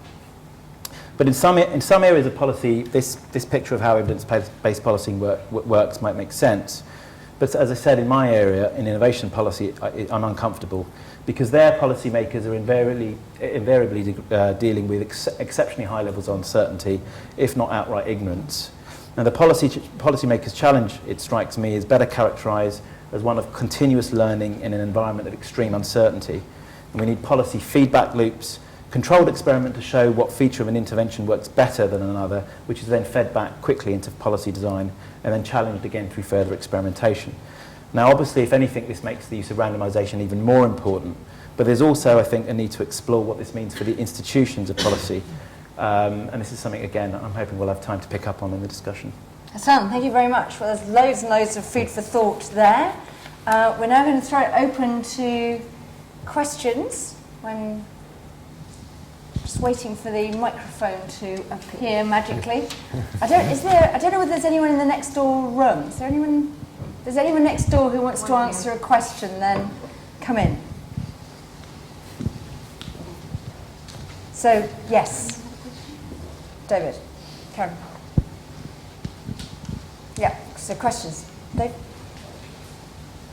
But in some areas of policy, this picture of how evidence-based policing works might make sense. But as I said, in my area, in innovation policy, I'm uncomfortable because their policymakers are invariably dealing with exceptionally high levels of uncertainty, if not outright ignorance. Now, the policymakers' challenge, it strikes me, is better characterised as one of continuous learning in an environment of extreme uncertainty. And we need policy feedback loops, controlled experiment to show what feature of an intervention works better than another, which is then fed back quickly into policy design and then challenged again through further experimentation. Now, obviously, if anything, this makes the use of randomisation even more important. But there's also, I think, a need to explore what this means for the institutions of policy. And this is something, again, I'm hoping we'll have time to pick up on in the discussion. Hassan, thank you very much. Well, there's loads and loads of food for thought there. We're now going to throw it open to questions. When just waiting for the microphone to appear magically. I don't know whether there's anyone in the next door room. Is there anyone? There's anyone next door who wants to answer a question? Then come in. So yes. David, Karen. Yeah, so questions. Dave?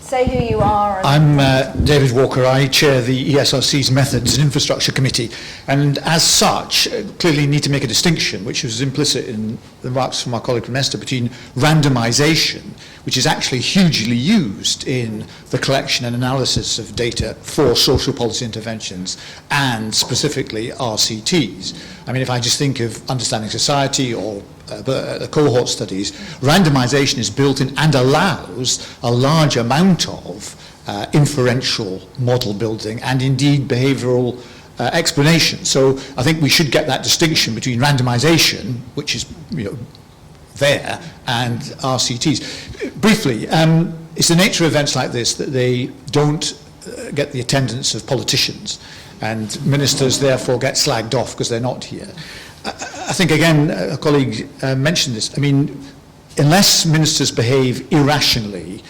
Say who you are. I'm David Walker. I chair the ESRC's Methods and Infrastructure Committee, and as such, clearly need to make a distinction, which was implicit in the remarks from our colleague Glennerster, between randomisation, which is actually hugely used in the collection and analysis of data for social policy interventions, and specifically RCTs. I mean, if I just think of Understanding Society or the cohort studies, randomisation is built in and allows a large amount of inferential model building and indeed behavioural explanation. So I think we should get that distinction between randomisation, which is there, and RCTs. Briefly, it's the nature of events like this that they don't get the attendance of politicians, and ministers therefore get slagged off because they're not here. I think, again, a colleague mentioned this. I mean, unless ministers behave irrationally,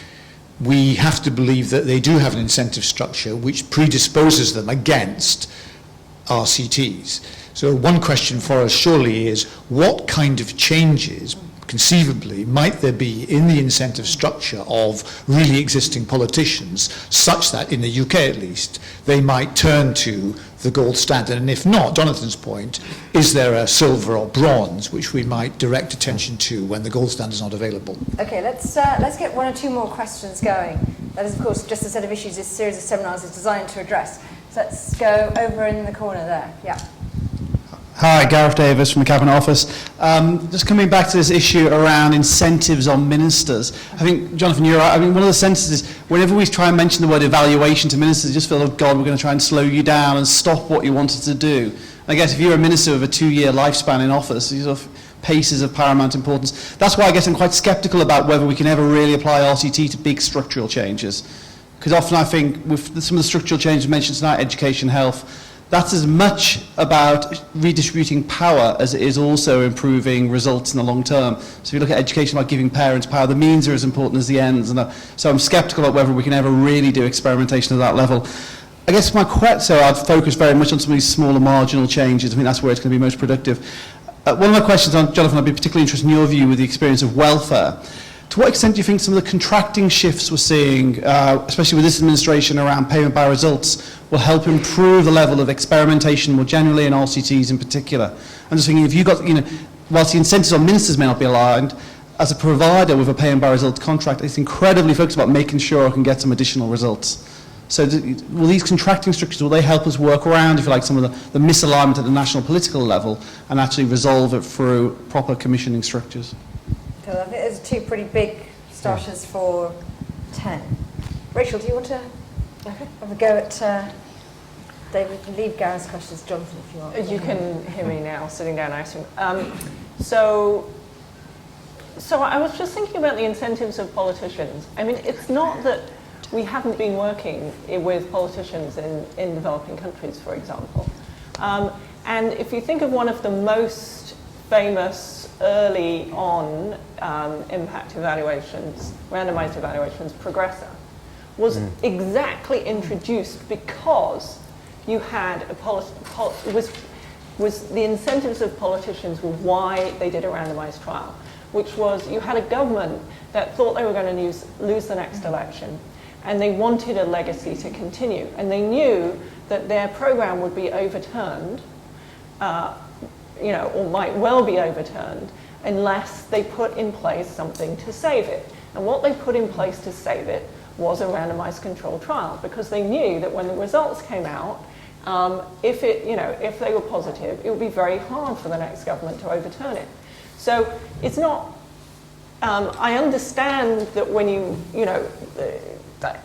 we have to believe that they do have an incentive structure which predisposes them against RCTs. So one question for us surely is, what kind of changes, conceivably, might there be in the incentive structure of really existing politicians, such that, in the UK at least, they might turn to the gold standard? And if not, Jonathan's point, is there a silver or bronze which we might direct attention to when the gold standard is not available? Okay, let's get one or two more questions going. That is, of course, just a set of issues this series of seminars is designed to address. So let's go over in the corner there. Yeah. Hi, Gareth Davis from the Cabinet Office. Just coming back to this issue around incentives on ministers. I think, Jonathan, you're right. I mean, one of the sentences is whenever we try and mention the word evaluation to ministers, you just feel, oh God, we're going to try and slow you down and stop what you wanted to do. I guess if you're a minister with a 2-year lifespan in office, these sort of pace is of paramount importance. That's why I guess I'm quite sceptical about whether we can ever really apply RCT to big structural changes. Because often I think with some of the structural changes mentioned tonight, education, health, that's as much about redistributing power as it is also improving results in the long term. So if you look at education about giving parents power, the means are as important as the ends. And so I'm sceptical about whether we can ever really do experimentation at that level. I guess so I'd focus very much on some of these smaller marginal changes. I think that's where it's going to be most productive. One of my questions on, Jonathan, I'd be particularly interested in your view with the experience of welfare. To what extent do you think some of the contracting shifts we're seeing, especially with this administration around payment by results, will help improve the level of experimentation more generally and RCTs in particular? I'm just thinking, if you've got, whilst the incentives on ministers may not be aligned, as a provider with a payment by results contract, it's incredibly focused about making sure I can get some additional results. So will these contracting structures, will they help us work around, if you like, some of the misalignment at the national political level and actually resolve it through proper commissioning structures? I think there's two pretty big starters for 10. Rachel, do you want to have a go at David? Leave Gareth's questions, Jonathan, if you want. You can hear me now, sitting down, I assume. So I was just thinking about the incentives of politicians. I mean, it's not that we haven't been working with politicians in developing countries, for example. And if you think of one of the most famous early on impact evaluations, randomized evaluations, Progressor, was exactly introduced because you had the incentives of politicians were why they did a randomized trial, which was you had a government that thought they were going to lose the next election, and they wanted a legacy to continue, and they knew that their program would be overturned, or might well be overturned, unless they put in place something to save it. And what they put in place to save it was a randomized controlled trial, because they knew that when the results came out, if they were positive, it would be very hard for the next government to overturn it. So it's not. I understand that when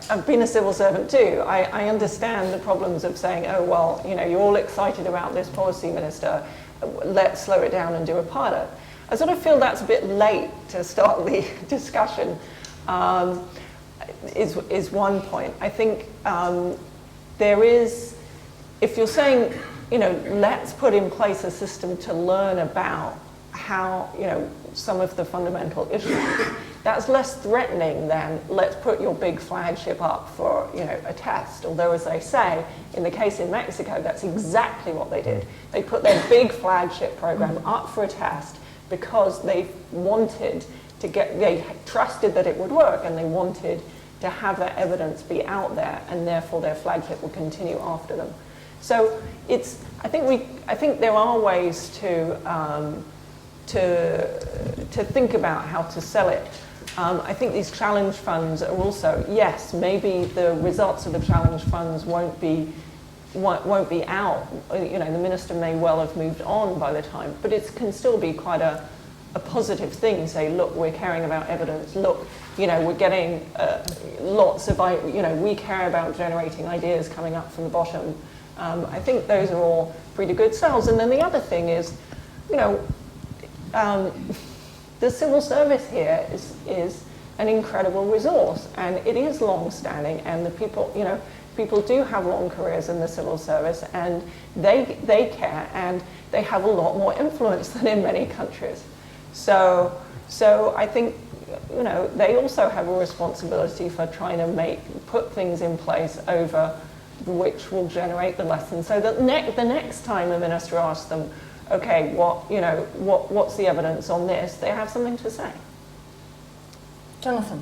I've been a civil servant too. I understand the problems of saying, oh well, you're all excited about this policy, Minister. Let's slow it down and do a pilot. I sort of feel that's a bit late to start the discussion. Is one point. I think there is, if you're saying, let's put in place a system to learn about how, some of the fundamental issues, that's less threatening than let's put your big flagship up for, a test. Although, as they say, in the case in Mexico, that's exactly what they did. They put their big flagship program up for a test because they wanted to they trusted that it would work, and they wanted to have that evidence be out there, and therefore their flagship would continue after them. So I think there are ways to think about how to sell it. I think these challenge funds are also, yes, maybe the results of the challenge funds won't be out. The minister may well have moved on by the time, but it can still be quite a positive thing. Say, look, we're caring about evidence. Look, we're getting lots of, we care about generating ideas coming up from the bottom. I think those are all pretty good sells. And then the other thing is, the civil service here is an incredible resource, and it is long-standing, and the people do have long careers in the civil service, and they care, and they have a lot more influence than in many countries. So I think they also have a responsibility for trying to put things in place over which will generate the lessons, so that the next time the minister asks them, okay, what's the evidence on this? They have something to say. Jonathan.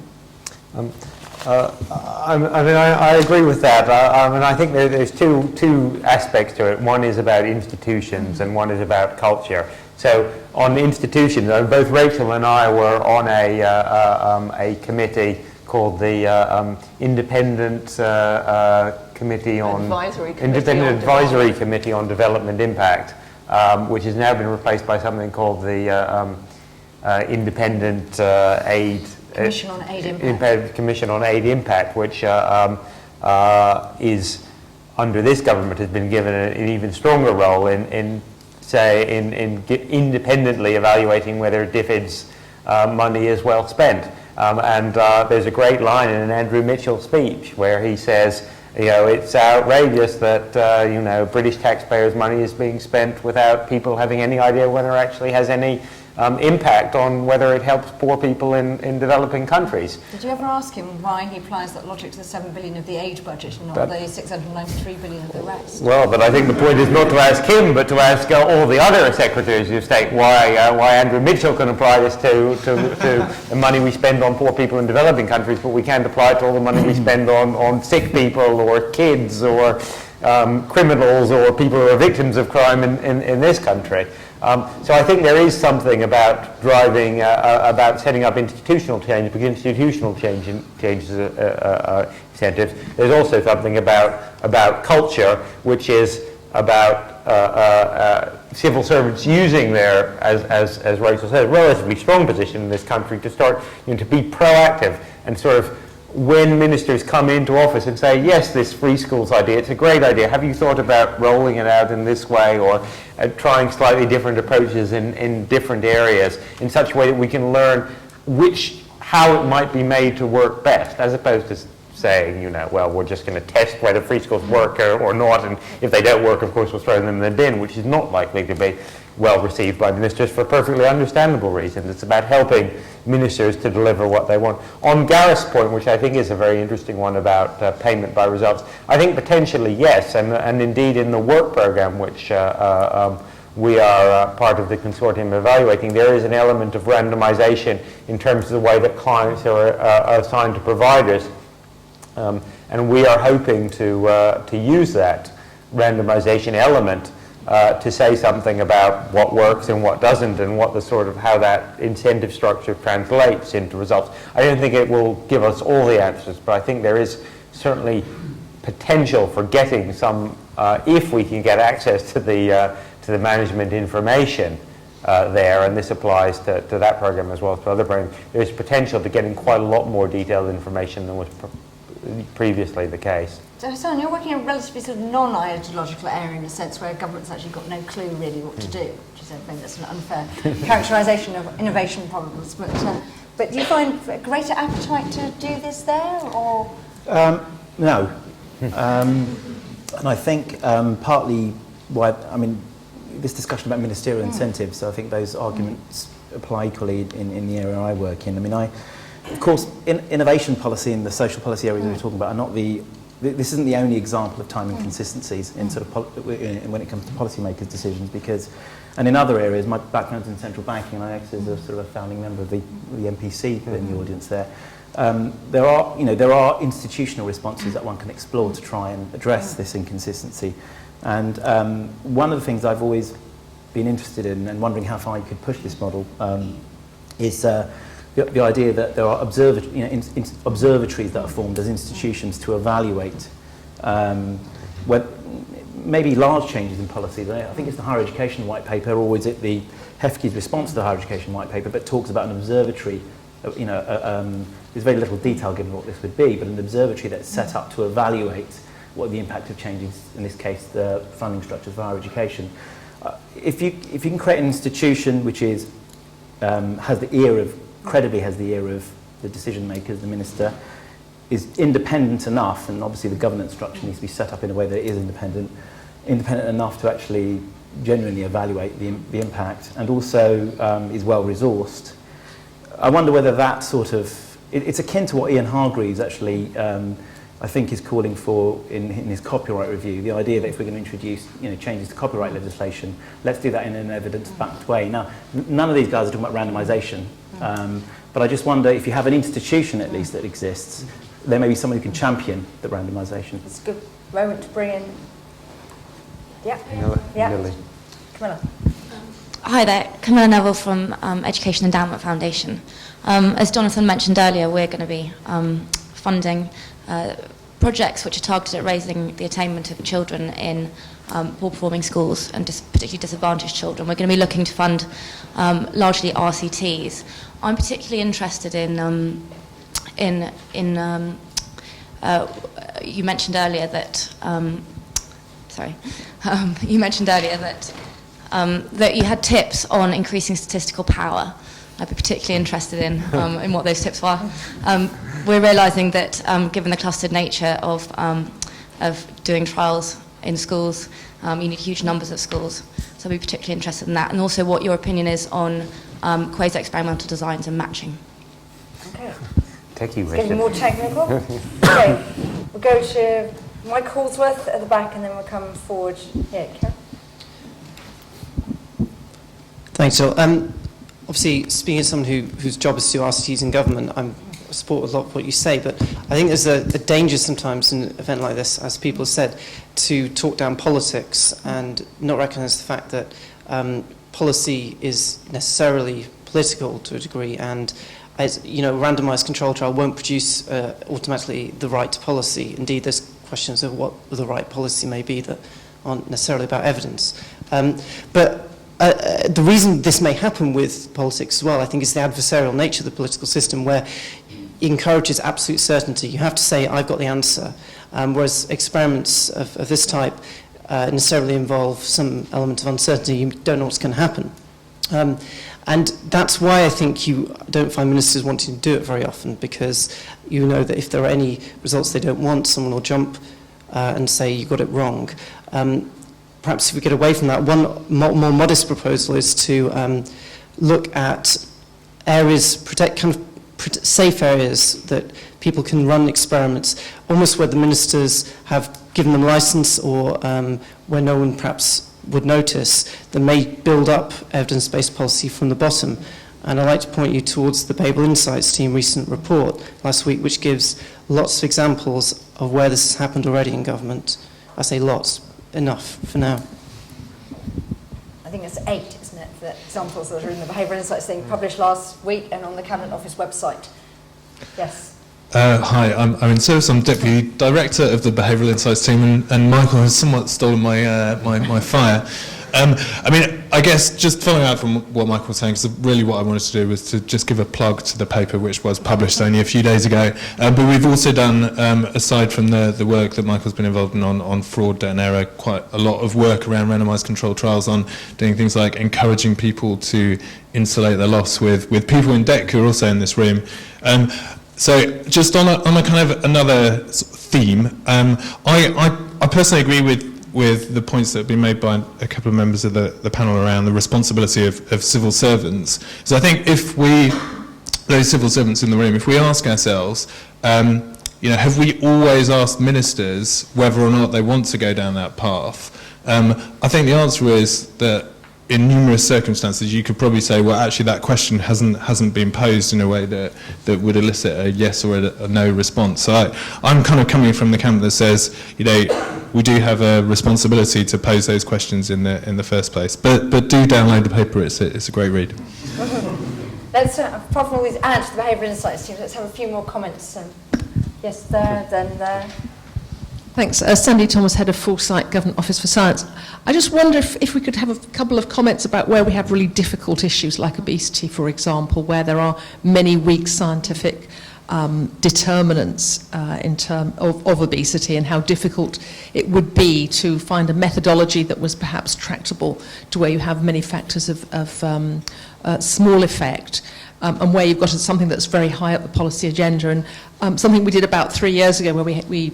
I agree with that. I think there's two aspects to it. One is about institutions, and one is about culture. So on institutions, both Rachel and I were on a committee called the Independent Committee on Advisory Committee on Development Impact, which has now been replaced by something called the Independent Commission on Aid Impact. Commission on Aid Impact, which is under this government has been given an even stronger role in independently evaluating whether DFID's money is well spent. And there's a great line in an Andrew Mitchell speech where he says, It's outrageous that, British taxpayers' money is being spent without people having any idea whether it actually has any impact on whether it helps poor people in developing countries. Did you ever ask him why he applies that logic to the 7 billion of the aid budget and not the 693 billion of the rest? Well, but I think the point is not to ask him, but to ask all the other secretaries of state why Andrew Mitchell can apply this to the money we spend on poor people in developing countries, but we can't apply it to all the money we spend on sick people or kids or criminals or people who are victims of crime in this country. So I think there is something about driving, about setting up institutional change, because institutional changes incentives. There's also something about culture, which is about civil servants using their, as Rachel said, relatively strong position in this country to start, to be proactive and sort of, when ministers come into office and say, yes, this free schools idea, it's a great idea. Have you thought about rolling it out in this way, or trying slightly different approaches in different areas in such a way that we can learn how it might be made to work best, as opposed to saying, well, we're just going to test whether free schools work or not, and if they don't work, of course, we'll throw them in the bin, which is not likely to be well received by ministers for perfectly understandable reasons. It's about helping ministers to deliver what they want. On Gareth's point, which I think is a very interesting one about payment by results, I think potentially yes, and indeed in the work programme which we are part of the consortium evaluating, there is an element of randomisation in terms of the way that clients are assigned to providers, and we are hoping to use that randomisation element to say something about what works and what doesn't, and what the sort of how that incentive structure translates into results. I don't think it will give us all the answers, but I think there is certainly potential for getting some, if we can get access to the management information there, and this applies to that program as well as to other programs. There's potential to getting quite a lot more detailed information than was previously the case. So Hassan, you're working in a relatively sort of non-ideological area in a sense where government's actually got no clue really what to do, which is maybe that's an unfair characterisation of innovation problems. But do you find a greater appetite to do this there, or? No. And I think partly why, this discussion about ministerial incentives, so I think those arguments apply equally in the area I work in. Of course, innovation policy and the social policy areas we're talking about are not this isn't the only example of time inconsistencies in sort of when it comes to policymakers' decisions, and in other areas, my background's in central banking, and I act as a sort of a founding member of the MPC in the audience there. There are institutional responses that one can explore to try and address this inconsistency, and one of the things I've always been interested in and wondering how far you could push this model is the idea that there are observatories that are formed as institutions to evaluate maybe large changes in policy. I think it's the Higher Education White Paper, or is it the HEFCI's response to the Higher Education White Paper, but talks about an observatory. There's very little detail given what this would be, but an observatory that's set up to evaluate what the impact of changes, in this case, the funding structures for higher education. If you can create an institution which is credibly has the ear of the decision makers, the minister, is independent enough, and obviously the governance structure needs to be set up in a way that it is independent enough to actually genuinely evaluate the impact, and also is well resourced. I wonder whether that sort of, it's akin to what Ian Hargreaves actually I think is calling for in his copyright review, the idea that if we're going to introduce changes to copyright legislation, let's do that in an evidence-backed way. Now, none of these guys are talking about randomisation, but I just wonder if you have an institution at least that exists, there may be someone who can champion the randomisation. It's a good moment to bring in. Yeah. Camilla. Hi there, Camilla Neville from Education Endowment Foundation. As Jonathan mentioned earlier, we're going to be funding projects which are targeted at raising the attainment of children in poor performing schools and particularly disadvantaged children. We're going to be looking to fund largely RCTs. I'm particularly interested in you mentioned earlier that that you had tips on increasing statistical power. I'd be particularly interested in what those tips were. We're realising that given the clustered nature of of doing trials in schools. You need huge numbers of schools. So I'd be particularly interested in that. And also what your opinion is on quasi-experimental designs and matching. Okay. Thank you, It's Richard. getting more technical. Okay, we'll go to Mike Hallsworth at the back, and then we'll come forward here. Karen? Thanks, Jill. Obviously, speaking as someone whose job is to do RCTs in government, I support a lot of what you say, but I think there's a danger sometimes in an event like this, as people have said, to talk down politics and not recognise the fact that policy is necessarily political to a degree, and as you know, a randomised control trial won't produce automatically the right policy. Indeed, there's questions of what the right policy may be that aren't necessarily about evidence. But the reason this may happen with politics as well, I think, is the adversarial nature of the political system, where it encourages absolute certainty. You have to say, I've got the answer, whereas experiments of this type necessarily involve some element of uncertainty. You don't know what's going to happen. And that's why I think you don't find ministers wanting to do it very often, because you know that if there are any results they don't want, someone will jump and say, you got it wrong. Perhaps if we get away from that, one more modest proposal is to look at areas, safe areas that people can run experiments, almost where the ministers have given them license, or where no one perhaps would notice, that may build up evidence-based policy from the bottom. And I'd like to point you towards the Behavioural Insights team recent report last week, which gives lots of examples of where this has happened already in government. I say lots, enough for now. I think it's 8, isn't it, the examples that are in the Behavioural Insights thing published last week and on the Cabinet Office website. Yes. Hi, I'm in service. I'm Deputy Director of the Behavioural Insights team, and Michael has somewhat stolen my fire. I mean, I guess just following out from what Michael was saying, because really what I wanted to do was to just give a plug to the paper which was published only a few days ago. But we've also done, aside from the work that Michael's been involved in on fraud and error, quite a lot of work around randomised controlled trials on doing things like encouraging people to insulate their loss with people in debt who are also in this room. So just on a kind of another theme, I personally agree with the points that have been made by a couple of members of the panel around the responsibility of civil servants. So I think if those civil servants in the room, if we ask ourselves, have we always asked ministers whether or not they want to go down that path? I think the answer is that in numerous circumstances, you could probably say, well, actually, that question hasn't been posed in a way that would elicit a yes or a no response. So I'm kind of coming from the camp that says, we do have a responsibility to pose those questions in the first place. But do download the paper; it's a great read. Let's, apart from always add to the Behavioural Insights team, let's have a few more comments. Yes, there, then there. Thanks. Sandy Thomas, Head of Foresight, Government Office for Science. I just wonder if we could have a couple of comments about where we have really difficult issues like obesity, for example, where there are many weak scientific determinants in terms of obesity, and how difficult it would be to find a methodology that was perhaps tractable to where you have many factors of small effect. And where you've got something that's very high up the policy agenda. And something we did about 3 years ago, where we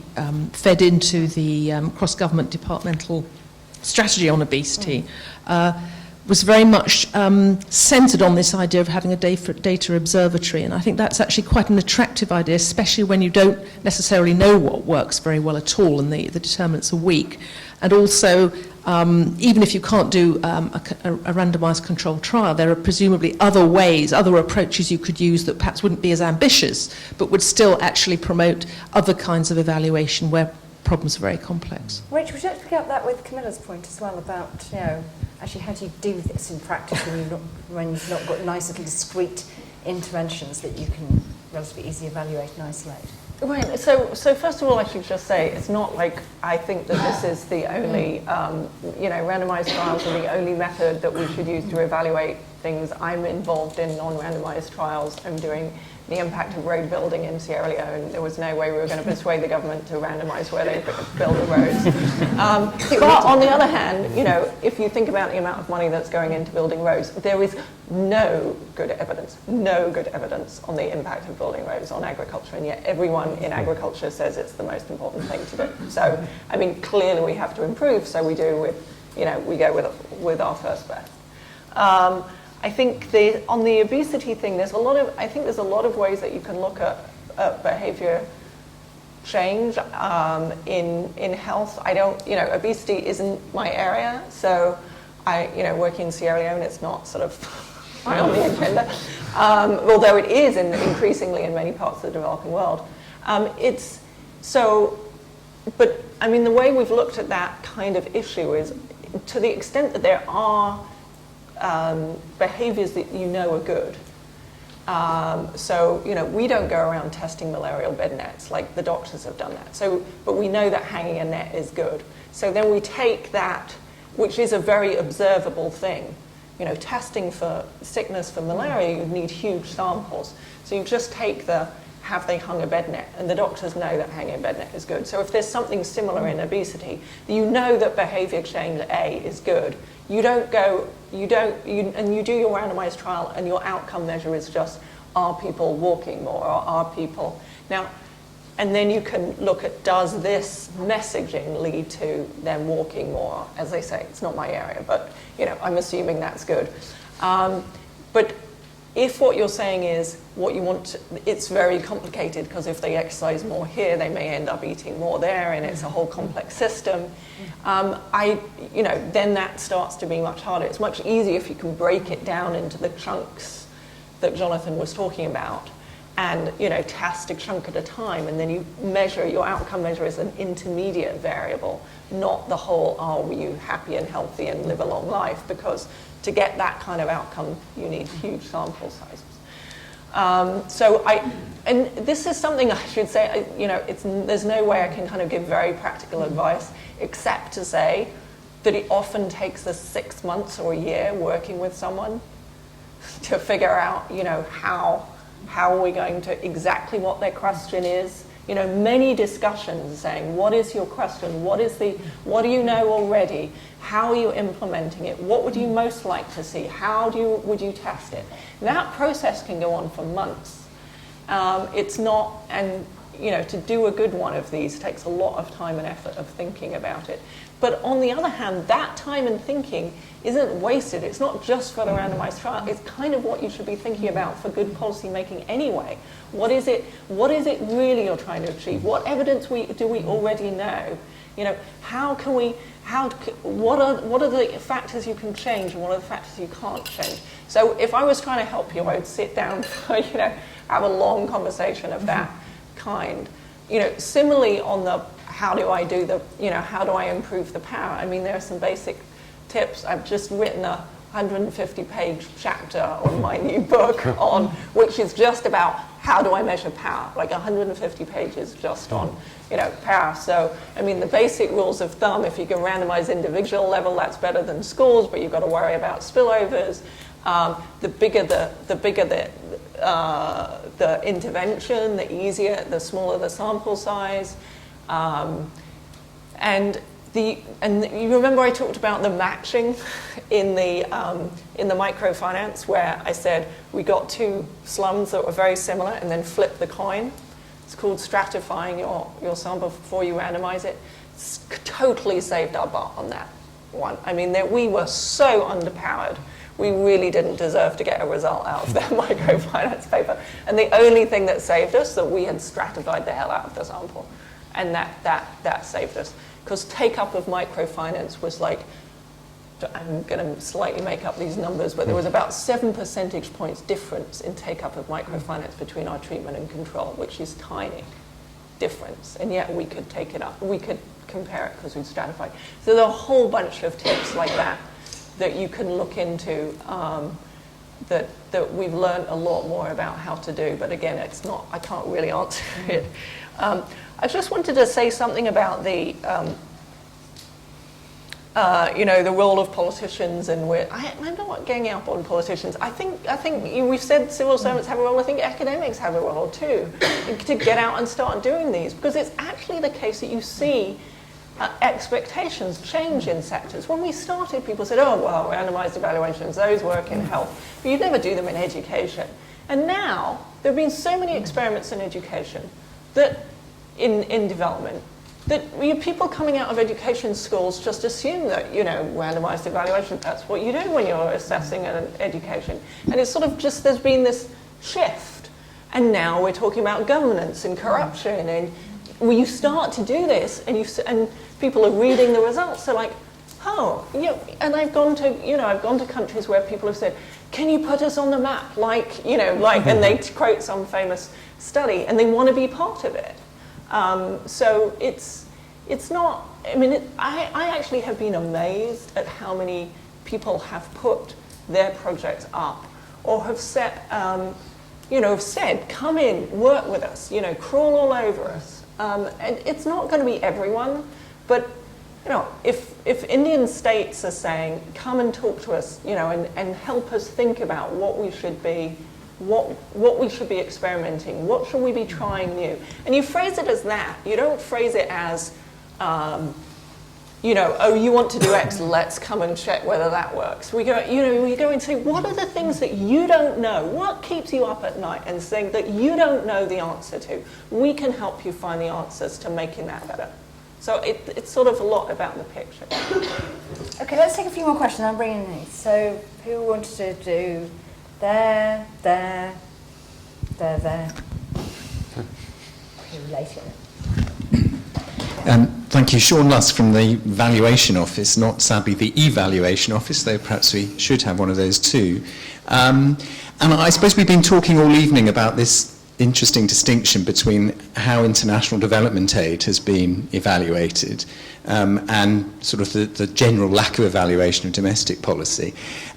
fed into the cross-government departmental strategy on obesity, was very much centred on this idea of having a data observatory. And I think that's actually quite an attractive idea, especially when you don't necessarily know what works very well at all and the determinants are weak. And also, even if you can't do a randomised controlled trial, there are presumably other ways, other approaches you could use that perhaps wouldn't be as ambitious, but would still actually promote other kinds of evaluation where problems are very complex. Rachel, would you like to pick up that with Camilla's point as well about, actually how do you do this in practice when you've not got nice little discrete interventions that you can relatively easily evaluate and isolate? Right, so first of all, I should just say, it's not like I think that this is the only, randomised trials are the only method that we should use to evaluate things. I'm involved in non-randomised trials. I'm doing the impact of road building in Sierra Leone. There was no way we were going to persuade the government to randomise where they build the roads. But on the other hand, you know, if you think about the amount of money that's going into building roads, there is no good evidence on the impact of building roads on agriculture, and yet everyone in agriculture says it's the most important thing to do. So, I mean, clearly we have to improve, so we do with, you know, we go with our first best. I think on the obesity thing, there's a lot of ways that you can look at behavior change in health. Obesity isn't my area, so working in Sierra Leone, it's not sort of high on the agenda, although it is increasingly in many parts of the developing world. But I mean, the way we've looked at that kind of issue is, to the extent that there are behaviors that you know are good. So, you know, we don't go around testing malarial bed nets like the doctors have done that. So, but we know that hanging a net is good. So then we take that, which is a very observable thing. You know, testing for sickness for malaria, you need huge samples. So you just take have they hung a bed net? And the doctors know that hanging a bed net is good. So if there's something similar in obesity, you know that behavior change A is good. You do your randomized trial and your outcome measure is just, are people walking more, or are people... Now, and then you can look at, does this messaging lead to them walking more? As they say, it's not my area, but, you know, I'm assuming that's good. But if what you're saying is what you want, it's very complicated, because if they exercise more here, they may end up eating more there, and it's a whole complex system. Then that starts to be much harder. It's much easier if you can break it down into the chunks that Jonathan was talking about, and, you know, test a chunk at a time, and then you measure, your outcome measure is an intermediate variable, not the whole, were you happy and healthy and live a long life, because to get that kind of outcome, you need huge sample sizes. And this is something I should say, you know, there's no way I can kind of give very practical advice, except to say that it often takes us 6 months or a year working with someone to figure out, you know, how are we going to, exactly what their question is. You know, many discussions saying, what is your question? What do you know already? How are you implementing it? What would you most like to see? Would you test it? That process can go on for months. It's not, and you know, to do a good one of these takes a lot of time and effort of thinking about it. But on the other hand, that time and thinking isn't wasted. It's not just for the randomized trial. It's kind of what you should be thinking about for good policy making anyway. What is it really you're trying to achieve? What evidence do we already know? You know, what are the factors you can change and what are the factors you can't change? So if I was trying to help you, I would sit down, you know, have a long conversation of that kind. You know, similarly on the how do I improve the power? I mean, there are some basic tips. I've just written a 150-page chapter on my new book on, which is just about how do I measure power, like 150 pages just on, you know, power. So, I mean, the basic rules of thumb, if you can randomize individual level, that's better than schools, but you've got to worry about spillovers. The bigger the intervention, the smaller the sample size. And you remember I talked about the matching in the microfinance, where I said we got 2 slums that were very similar and then flipped the coin. It's called stratifying your sample before you randomize it. It's totally saved our butt on that one. I mean, we were so underpowered. We really didn't deserve to get a result out of that microfinance paper. And the only thing that saved us, that we had stratified the hell out of the sample. And that saved us. Because take-up of microfinance was like, I'm going to slightly make up these numbers, but there was about 7 percentage points difference in take-up of microfinance between our treatment and control, which is tiny difference. And yet we could take it up. We could compare it because we'd stratified. So there are a whole bunch of tips like that you can look into, that we've learned a lot more about how to do. But again, I can't really answer it. I just wanted to say something about the the role of politicians, and I'm not getting up on politicians. I think we've said civil servants have a role. I think academics have a role too, to get out and start doing these, because it's actually the case that you see expectations change in sectors. When we started, people said, oh, well, randomized evaluations, those work in health, but you'd never do them in education. And now, there have been so many experiments in education, that in development, that people coming out of education schools just assume that, randomized evaluation, that's what you do when you're assessing an education. And it's sort of just, there's been this shift. And now we're talking about governance and corruption, and when you start to do this, and people are reading the results, they're like, oh, and I've gone to countries where people have said, can you put us on the map, and they quote some famous study, and they want to be part of it. So it's not, I actually have been amazed at how many people have put their projects up, or have set, have said, come in, work with us, crawl all over us. And it's not going to be everyone, but if Indian states are saying, come and talk to us, and help us think about what we should be, what we should be experimenting, what should we be trying new, and you phrase it as that. You don't phrase it as, oh, you want to do X, let's come and check whether that works. We go and say, what are the things that you don't know? What keeps you up at night and saying that you don't know the answer to? We can help you find the answers to making that better. So it's sort of a lot about the picture. Okay, let's take a few more questions. I'm bringing these. So who wanted to do there? Who later? Thank you. Sean Lusk from the Valuation Office, not sadly the Evaluation Office, though perhaps we should have one of those too. And I suppose we've been talking all evening about this interesting distinction between how international development aid has been evaluated and sort of the general lack of evaluation of domestic policy.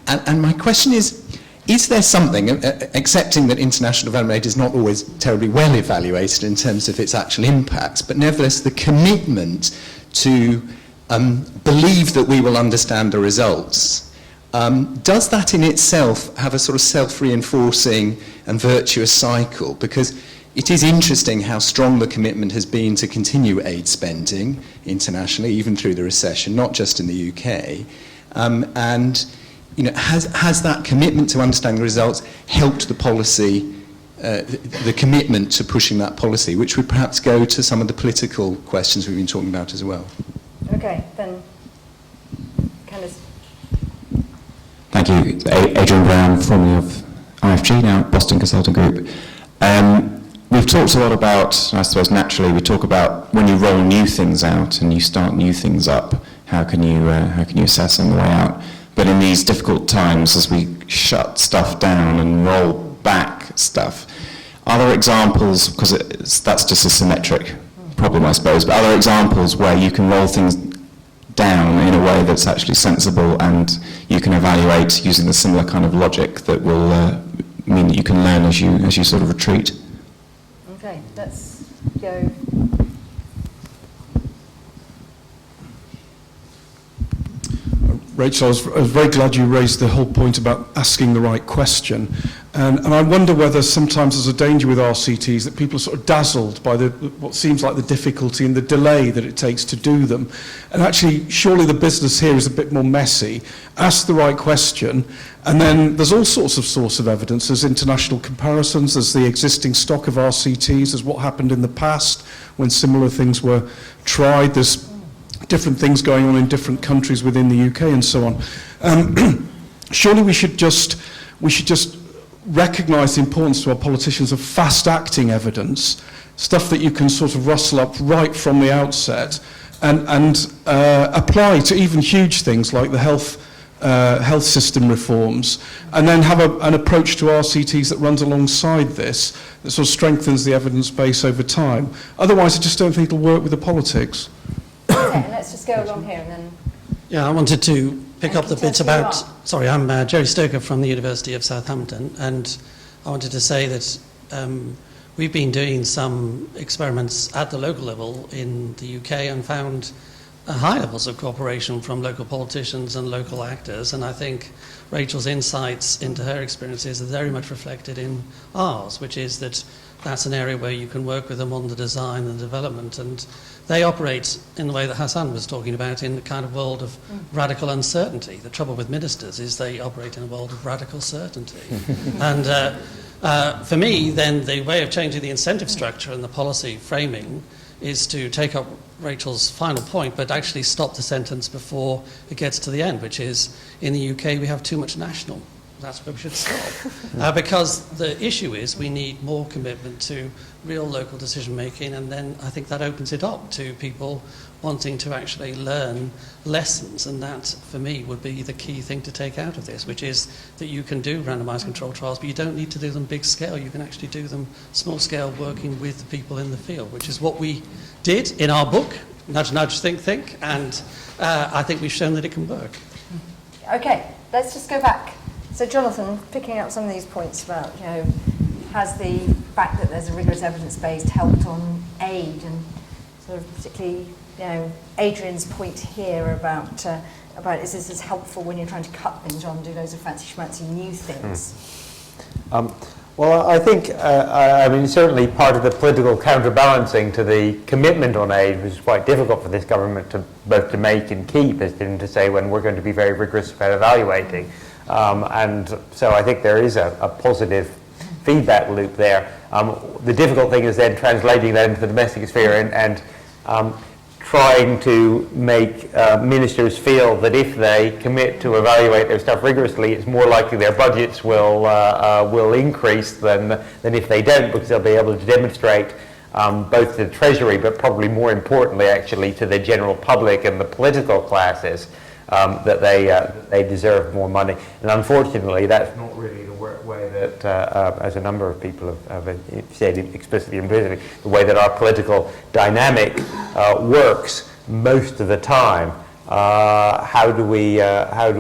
And my question is there something, accepting that international development aid is not always terribly well evaluated in terms of its actual impacts, but nevertheless the commitment to believe that we will understand the results, does that in itself have a sort of self-reinforcing and virtuous cycle? Because it is interesting how strong the commitment has been to continue aid spending internationally, even through the recession, not just in the UK, and has that commitment to understanding the results helped the policy, the commitment to pushing that policy, which would perhaps go to some of the political questions we've been talking about as well? Okay, then, Candice. Thank you. Adrian Brown, formerly of IFG, now Boston Consulting Group. We've talked a lot about, I suppose naturally, we talk about when you roll new things out and you start new things up, how can you assess on the way out? But in these difficult times, as we shut stuff down and roll back stuff, are there examples, because that's just a symmetric problem, I suppose, but are there examples where you can roll things down in a way that's actually sensible and you can evaluate using the similar kind of logic that will mean that you can learn as you sort of retreat? Okay, let's go. Rachel, I was very glad you raised the whole point about asking the right question. And I wonder whether sometimes there's a danger with RCTs that people are sort of dazzled by what seems like the difficulty and the delay that it takes to do them. And actually, surely the business here is a bit more messy. Ask the right question, and then there's all sorts of source of evidence. There's international comparisons, there's the existing stock of RCTs, there's what happened in the past when similar things were tried. There's different things going on in different countries within the UK and so on. Surely we should just recognise the importance to our politicians of fast-acting evidence, stuff that you can sort of rustle up right from the outset, and apply to even huge things like the health system reforms, and then have an approach to RCTs that runs alongside this, that sort of strengthens the evidence base over time. Otherwise, I just don't think it'll work with the politics. Okay, let's just go along here and then... Yeah, I wanted to pick up the bit about... Sorry, I'm Jerry Stoker from the University of Southampton, and I wanted to say that we've been doing some experiments at the local level in the UK and found high levels of cooperation from local politicians and local actors, and I think Rachel's insights into her experiences are very much reflected in ours, which is that that's an area where you can work with them on the design and development, and they operate in the way that Hassan was talking about, in the kind of world of radical uncertainty. The trouble with ministers is they operate in a world of radical certainty. And for me, then, the way of changing the incentive structure and the policy framing is to take up Rachel's final point, but actually stop the sentence before it gets to the end, which is, in the UK, we have too much national. That's where we should stop. Because the issue is we need more commitment to real local decision making, and then I think that opens it up to people wanting to actually learn lessons, and that, for me, would be the key thing to take out of this, which is that you can do randomised controlled trials, but you don't need to do them big scale. You can actually do them small scale, working with the people in the field, which is what we did in our book, Nudge, Nudge, Think, Think, and I think we've shown that it can work. Okay, let's just go back. So Jonathan, picking up some of these points about, has the fact that there's a rigorous evidence base helped on aid, and sort of particularly, Adrian's point here about is this as helpful when you're trying to cut things on, do loads of fancy schmancy new things? Well, I think, certainly part of the political counterbalancing to the commitment on aid, which is quite difficult for this government to both to make and keep, is to say when we're going to be very rigorous about evaluating. And so I think there is a positive feedback loop there. The difficult thing is then translating that into the domestic sphere and trying to make ministers feel that if they commit to evaluate their stuff rigorously, it's more likely their budgets will increase than if they don't, because they'll be able to demonstrate both to the Treasury, but probably more importantly actually to the general public and the political classes, that they deserve more money. And unfortunately, that's not really the way that, as a number of people have said explicitly and implicitly, the way that our political dynamic works most of the time. How do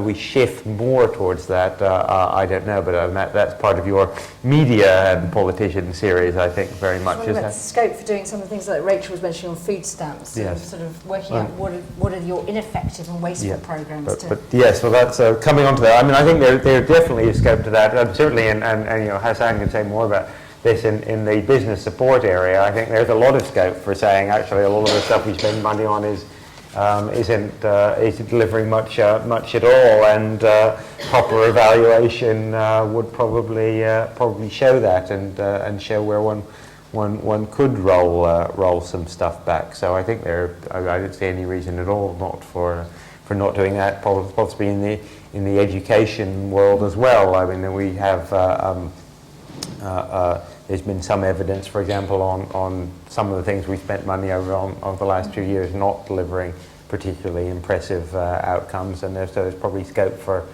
we shift more towards that? I don't know, but that's part of your media and politician series, I think, very much. What about the scope for doing some of the things that Rachel was mentioning on food stamps, yes. Sort of working out what are your ineffective and wasteful programs? But yes, well, that's coming on to that. I think there definitely is scope to that, certainly, and Hassan can say more about this in the business support area. I think there's a lot of scope for saying actually a lot of the stuff we spend money on isn't delivering much at all, and proper evaluation would probably show that and show where one could roll some stuff back. So I think I don't see any reason at all not for not doing that. Possibly in the education world as well. I mean, we have. There's been some evidence, for example, on some of the things we spent money over the last 2 years not delivering particularly impressive outcomes, and so there's probably scope for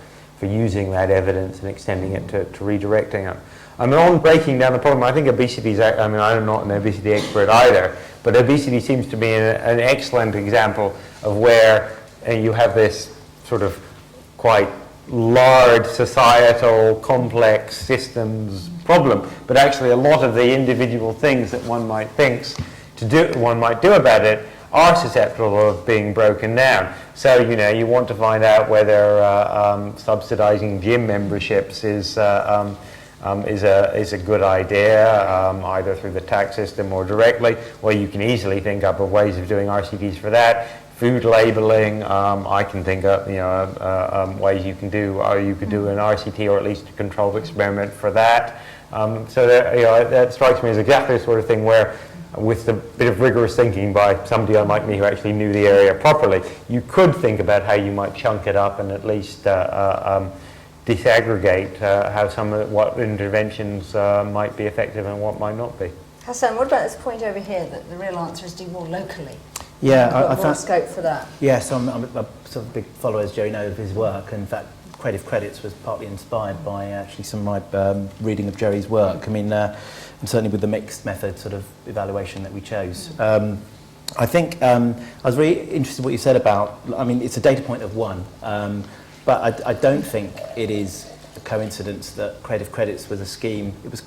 using that evidence and extending it to redirecting it. On breaking down the problem, I think obesity is, I'm not an obesity expert either, but obesity seems to be an excellent example of where you have this sort of quite large societal complex systems problem, but actually a lot of the individual things that one might do about it are susceptible of being broken down. So you want to find out whether subsidizing gym memberships is a good idea, either through the tax system or directly. Well, you can easily think up of ways of doing RCTs for that. Food labeling, I can think of ways you could do an RCT or at least a controlled experiment for that. So that strikes me as exactly the sort of thing where, with a bit of rigorous thinking by somebody unlike me who actually knew the area properly, you could think about how you might chunk it up and at least disaggregate what interventions might be effective and what might not be. Hassan, what about this point over here that the real answer is do more locally? Yeah, I found scope for that. Yes, I'm a sort of big follower, as Jerry knows, of his work. In fact, Creative Credits was partly inspired by actually some of my reading of Jerry's work. And certainly with the mixed method sort of evaluation that we chose. I think I was really interested in what you said about, it's a data point of one, but I don't think it is a coincidence that Creative Credits was a scheme. It was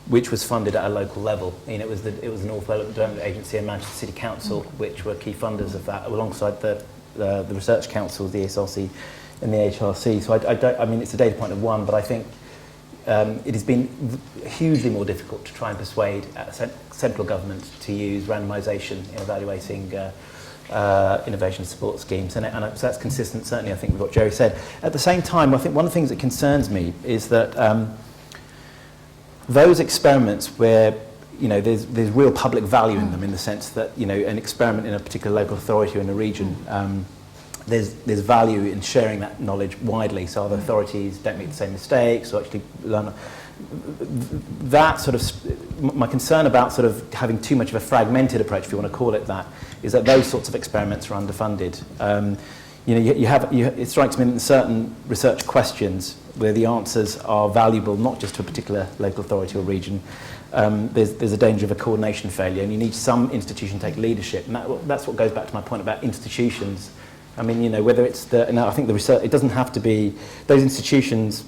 which was funded at a local level. It was the North Development Agency and Manchester City Council, which were key funders of that, alongside the research councils, the ESRC and the HRC. So I mean, it's a data point of one, but I think it has been hugely more difficult to try and persuade central government to use randomisation in evaluating innovation support schemes. And so that's consistent, certainly, I think, with what Jerry said. At the same time, I think one of the things that concerns me is that those experiments where there's real public value in them, in the sense that an experiment in a particular local authority or in a region, there's value in sharing that knowledge widely, so other authorities don't make the same mistakes or actually learn. That sort of, my concern about sort of having too much of a fragmented approach, if you want to call it that, is that those sorts of experiments are underfunded. It strikes me that in certain research questions where the answers are valuable not just to a particular local authority or region, there's a danger of a coordination failure, and you need some institution to take leadership. And that's what goes back to my point about institutions. I mean, whether it's I think the research, it doesn't have to be, those institutions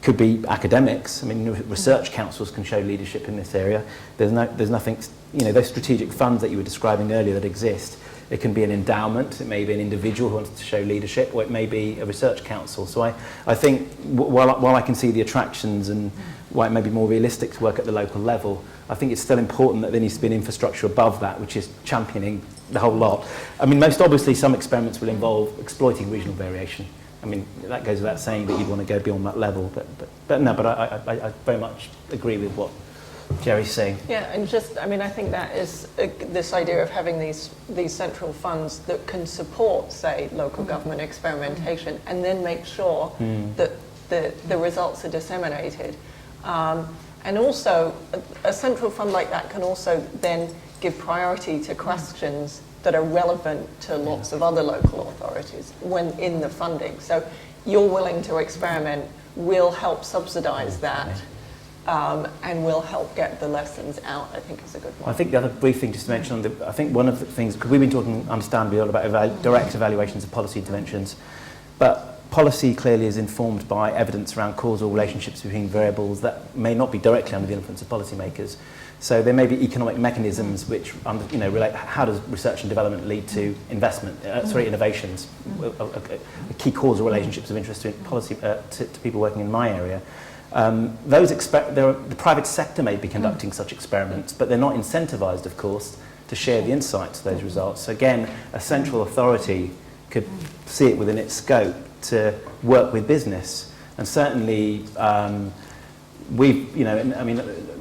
could be academics. I mean, research councils can show leadership in this area. There's nothing, those strategic funds that you were describing earlier that exist. It can be an endowment, it may be an individual who wants to show leadership, or it may be a research council. So I think while I can see the attractions and why it may be more realistic to work at the local level, I think it's still important that there needs to be an infrastructure above that, which is championing the whole lot. I mean, most obviously some experiments will involve exploiting regional variation. I mean, that goes without saying that you'd want to go beyond that level, but I very much agree with what Jerry's saying. Yeah, and I think that is this idea of having these central funds that can support, say, local government experimentation, and then make sure that the results are disseminated. And also, a central fund like that can also then give priority to questions that are relevant to lots of other local authorities when in the funding. So you're willing to experiment will help subsidise that. And will help get the lessons out, I think is a good one. I think the other brief thing just to mention, I think one of the things, because we've been talking understandably a lot about direct evaluations of policy interventions, but policy clearly is informed by evidence around causal relationships between variables that may not be directly under the influence of policymakers. So there may be economic mechanisms which relate, how does research and development lead to innovations, key causal relationships of interest to policy to people working in my area. The private sector may be conducting such experiments, but they're not incentivised, of course, to share the insights of those results. So again, a central authority could see it within its scope to work with business. And certainly,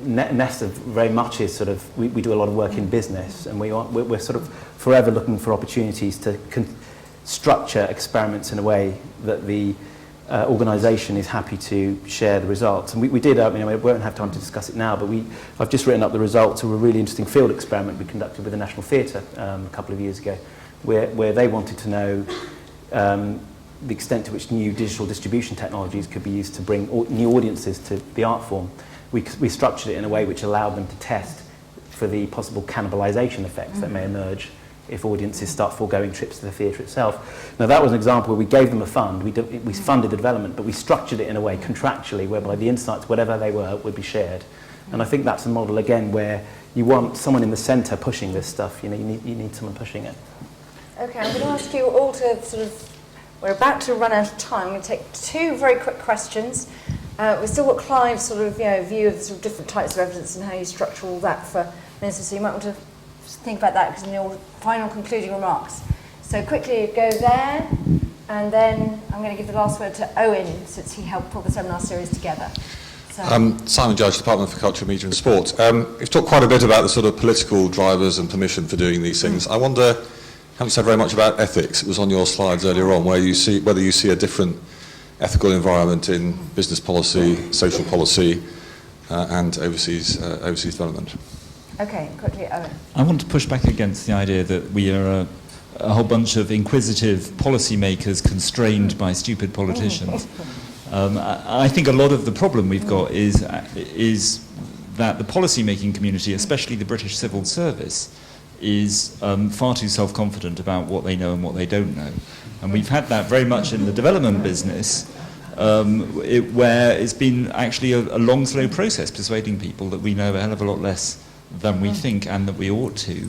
Nesta very much is sort of, we do a lot of work in business, and we're sort of forever looking for opportunities to structure experiments in a way that the organisation is happy to share the results. And we did, we won't have time to discuss it now, but I've just written up the results of a really interesting field experiment we conducted with the National Theatre a couple of years ago, where they wanted to know the extent to which new digital distribution technologies could be used to bring new audiences to the art form. We structured it in a way which allowed them to test for the possible cannibalisation effects that may emerge if audiences start foregoing trips to the theatre itself. Now that was an example where we gave them a fund, we funded the development, but we structured it in a way contractually whereby the insights, whatever they were, would be shared. And I think that's a model again where you want someone in the centre pushing this stuff, you need someone pushing it. Okay, I'm going to ask you all to we're about to run out of time. I'm going to take two very quick questions. We've still got Clive's view of the different types of evidence and how you structure all that for ministers, so you might want to think about that in your final concluding remarks. So quickly go there, and then I'm going to give the last word to Owen, since he helped pull the seminar series together. So. Simon Judge, Department for Culture, Media and Sport. You've talked quite a bit about the sort of political drivers and permission for doing these things. I wonder, you haven't said very much about ethics. It was on your slides earlier on, whether you see a different ethical environment in business policy, social policy, and overseas development. Okay, quickly, Owen. I want to push back against the idea that we are a whole bunch of inquisitive policymakers constrained by stupid politicians. I think a lot of the problem we've got is that the policy-making community, especially the British civil service, is far too self-confident about what they know and what they don't know. And we've had that very much in the development business, where it's been actually a long, slow process persuading people that we know a hell of a lot less than we think and that we ought to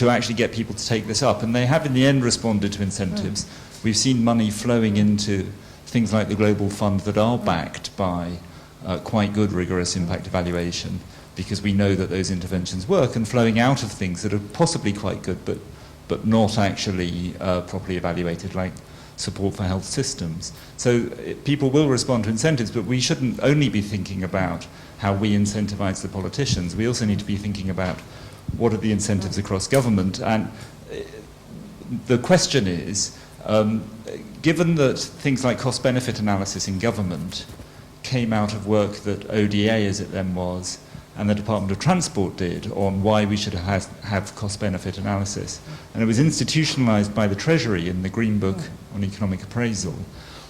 actually get people to take this up. And they have in the end responded to incentives. We've seen money flowing into things like the Global Fund that are backed by quite good rigorous impact evaluation, because we know that those interventions work, and flowing out of things that are possibly quite good but not actually properly evaluated, like support for health systems. So people will respond to incentives, but we shouldn't only be thinking about how we incentivize the politicians. We also need to be thinking about what are the incentives across government. And the question is, given that things like cost-benefit analysis in government came out of work that ODA, as it then was, and the Department of Transport did on why we should have cost-benefit analysis, and it was institutionalized by the Treasury in the Green Book on Economic Appraisal,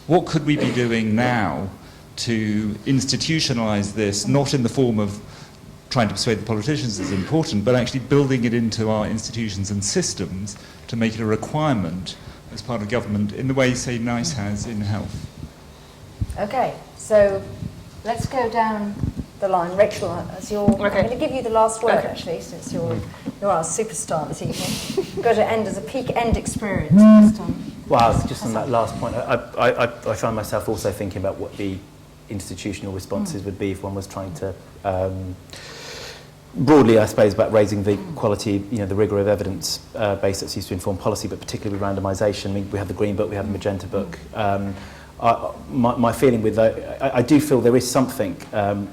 what could we be doing now to institutionalize this, not in the form of trying to persuade the politicians is important, but actually building it into our institutions and systems to make it a requirement as part of government in the way, say, NICE has in health? Okay, so let's go down the line. Rachel, I'm going to give you the last word, actually, since you're our superstar this evening. Got to end as a peak end experience this time. Well, just on that last point, I find myself also thinking about what the institutional responses would be if one was trying to, broadly, I suppose, about raising the quality, the rigour of evidence base that's used to inform policy, but particularly with randomisation. I mean, we have the Green Book, we have the Magenta Book. My feeling with that, I do feel there is something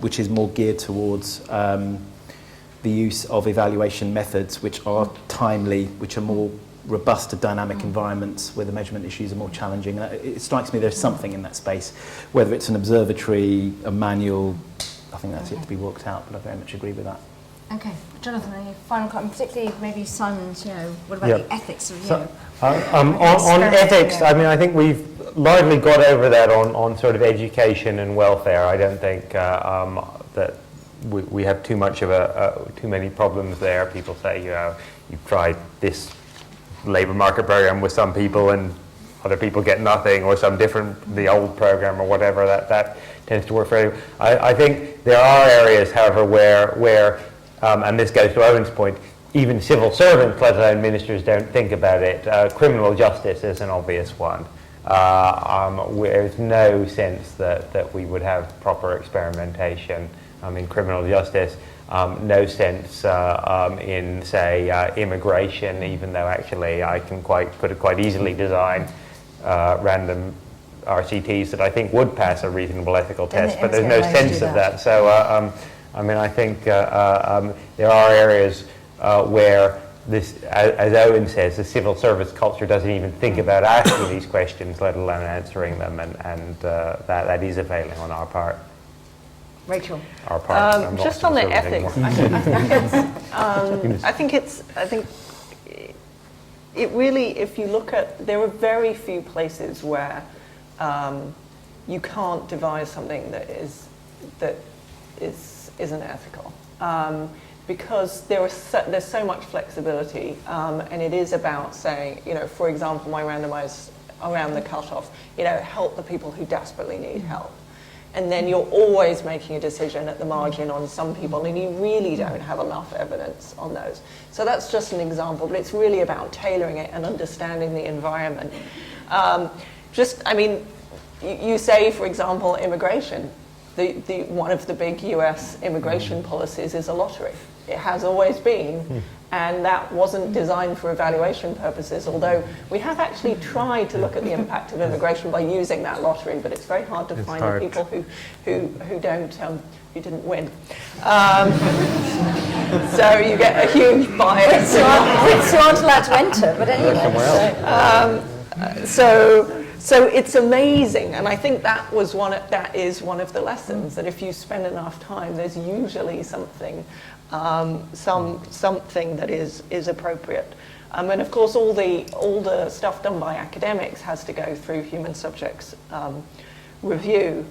which is more geared towards the use of evaluation methods which are timely, which are more robust to dynamic environments where the measurement issues are more challenging. It strikes me there's something in that space, whether it's an observatory, a manual. I think that's yet to be worked out, but I very much agree with that. Okay, Jonathan, any final comment, particularly maybe Simon's, what about the ethics of, on ethics, I mean, I think we've largely got over that on sort of education and welfare. I don't think that we have too many problems there. People say, you've tried this labour market program with some people and other people get nothing, or the old program or whatever, that tends to work for everyone. I think there are areas, however, where and this goes to Owen's point, even civil servants, let alone ministers, don't think about it. Criminal justice is an obvious one. There's no sense that we would have proper experimentation in criminal justice. No sense in, say, immigration, even though actually I could quite easily design random RCTs that I think would pass a reasonable ethical test, but there's no sense of that. So, I mean, I think there are areas where this, as Owen says, the civil service culture doesn't even think about asking these questions, let alone answering them, and that is a failing on our part. Rachel, our part. Just on the ethics, I think it really, if you look at, there are very few places where you can't devise something that isn't ethical, because there's so much flexibility, and it is about saying, for example, my randomised around the cutoff, help the people who desperately need help. And then you're always making a decision at the margin on some people, and you really don't have enough evidence on those. So that's just an example, but it's really about tailoring it and understanding the environment. You say, for example, immigration. One of the big US immigration policies is a lottery. It has always been, and that wasn't designed for evaluation purposes, although we have actually tried to look at the impact of immigration by using that lottery, but it's very hard to find the people who didn't win. So you get a huge bias. Brits who aren't allowed to enter, but anyway. So it's amazing, and I think that is one of the lessons, that if you spend enough time, there's usually something that is appropriate. And of course, all the stuff done by academics has to go through human subjects review.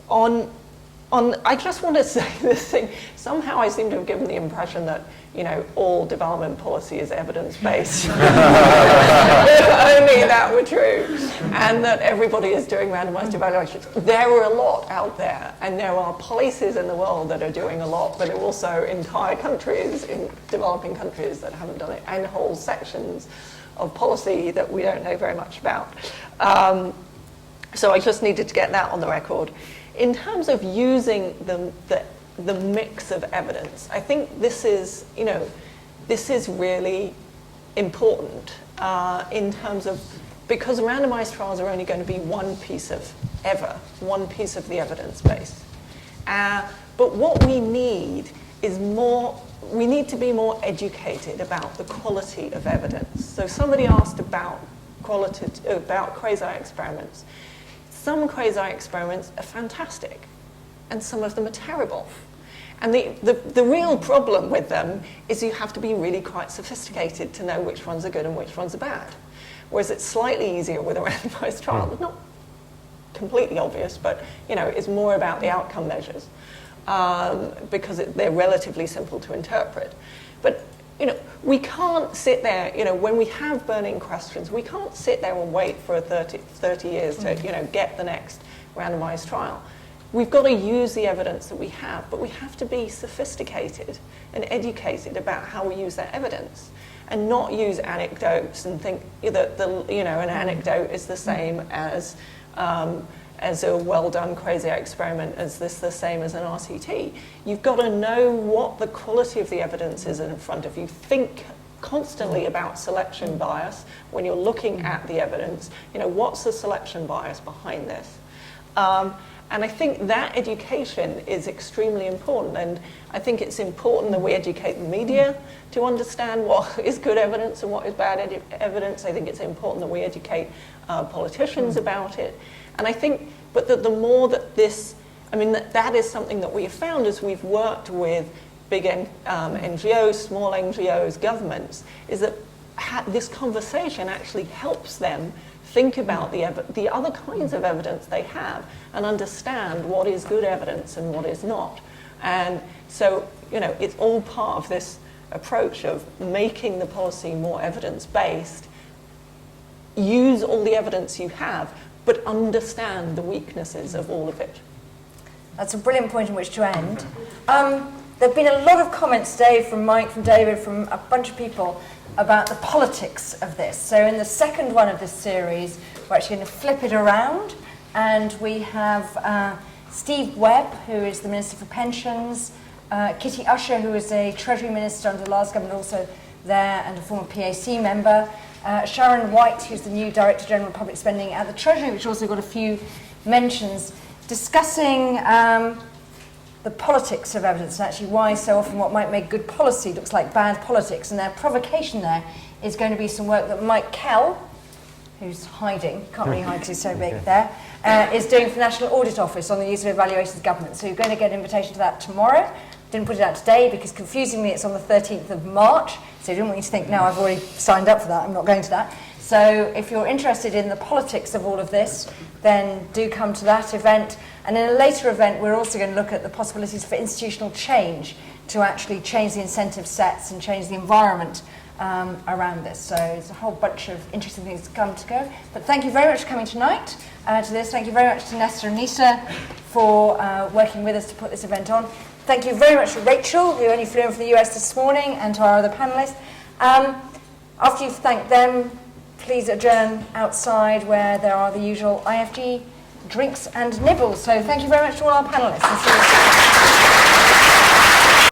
On I just want to say this thing. Somehow I seem to have given the impression that, all development policy is evidence-based. If only that were true. And that everybody is doing randomized evaluations. There are a lot out there, and there are places in the world that are doing a lot, but there are also entire countries, in developing countries, that haven't done it, and whole sections of policy that we don't know very much about. So I just needed to get that on the record. In terms of using the mix of evidence, I think this is really important in terms of, because randomized trials are only going to be one piece of the evidence base. But what we need is we need to be more educated about the quality of evidence. So somebody asked about quasi-experiments. Some quasi-experiments are fantastic, and some of them are terrible. And the real problem with them is you have to be really quite sophisticated to know which ones are good and which ones are bad. Whereas it's slightly easier with a randomized trial. It's not completely obvious, but it's more about the outcome measures because they're relatively simple to interpret. But we can't sit there, when we have burning questions, we can't sit there and wait for 30 years to, get the next randomized trial. We've got to use the evidence that we have, but we have to be sophisticated and educated about how we use that evidence, and not use anecdotes and think that an anecdote is the same as a well-done quasi-experiment, as the same as an RCT. You've got to know what the quality of the evidence is in front of you. Think constantly about selection bias when you're looking at the evidence. What's the selection bias behind this? And I think that education is extremely important, and I think it's important that we educate the media to understand what is good evidence and what is bad evidence. I think it's important that we educate politicians about it. And I think, but the more that that is something that we have found as we've worked with big NGOs, small NGOs, governments, is that this conversation actually helps them think about the other kinds of evidence they have and understand what is good evidence and what is not. And so, it's all part of this approach of making the policy more evidence-based. Use all the evidence you have, but understand the weaknesses of all of it. That's a brilliant point in which to end. There have been a lot of comments today from Mike, from David, from a bunch of people about the politics of this. So in the second one of this series, we're actually going to flip it around, and we have Steve Webb, who is the Minister for Pensions, Kitty Usher, who is a Treasury Minister under the last government, also there, and a former PAC member, Sharon White, who's the new Director General of Public Spending at the Treasury, which also got a few mentions, discussing the politics of evidence, and actually why so often what might make good policy looks like bad politics. And their provocation there is going to be some work that Mike Kell, who's hiding, can't really hide because he's so big there, is doing for the National Audit Office on the use of evaluations of government. So you're going to get an invitation to that tomorrow. Didn't put it out today because confusingly it's on the 13th of March. So I didn't want you to think, no, I've already signed up for that, I'm not going to that. So if you're interested in the politics of all of this, then do come to that event. And in a later event, we're also going to look at the possibilities for institutional change to actually change the incentive sets and change the environment around this. So it's a whole bunch of interesting things to come to go. But thank you very much for coming tonight to this. Thank you very much to Nestor and Nisa for working with us to put this event on. Thank you very much to Rachel, who only flew in from the US this morning, and to our other panellists. After you've thanked them, please adjourn outside where there are the usual IFG drinks and nibbles. So thank you very much to all our panellists.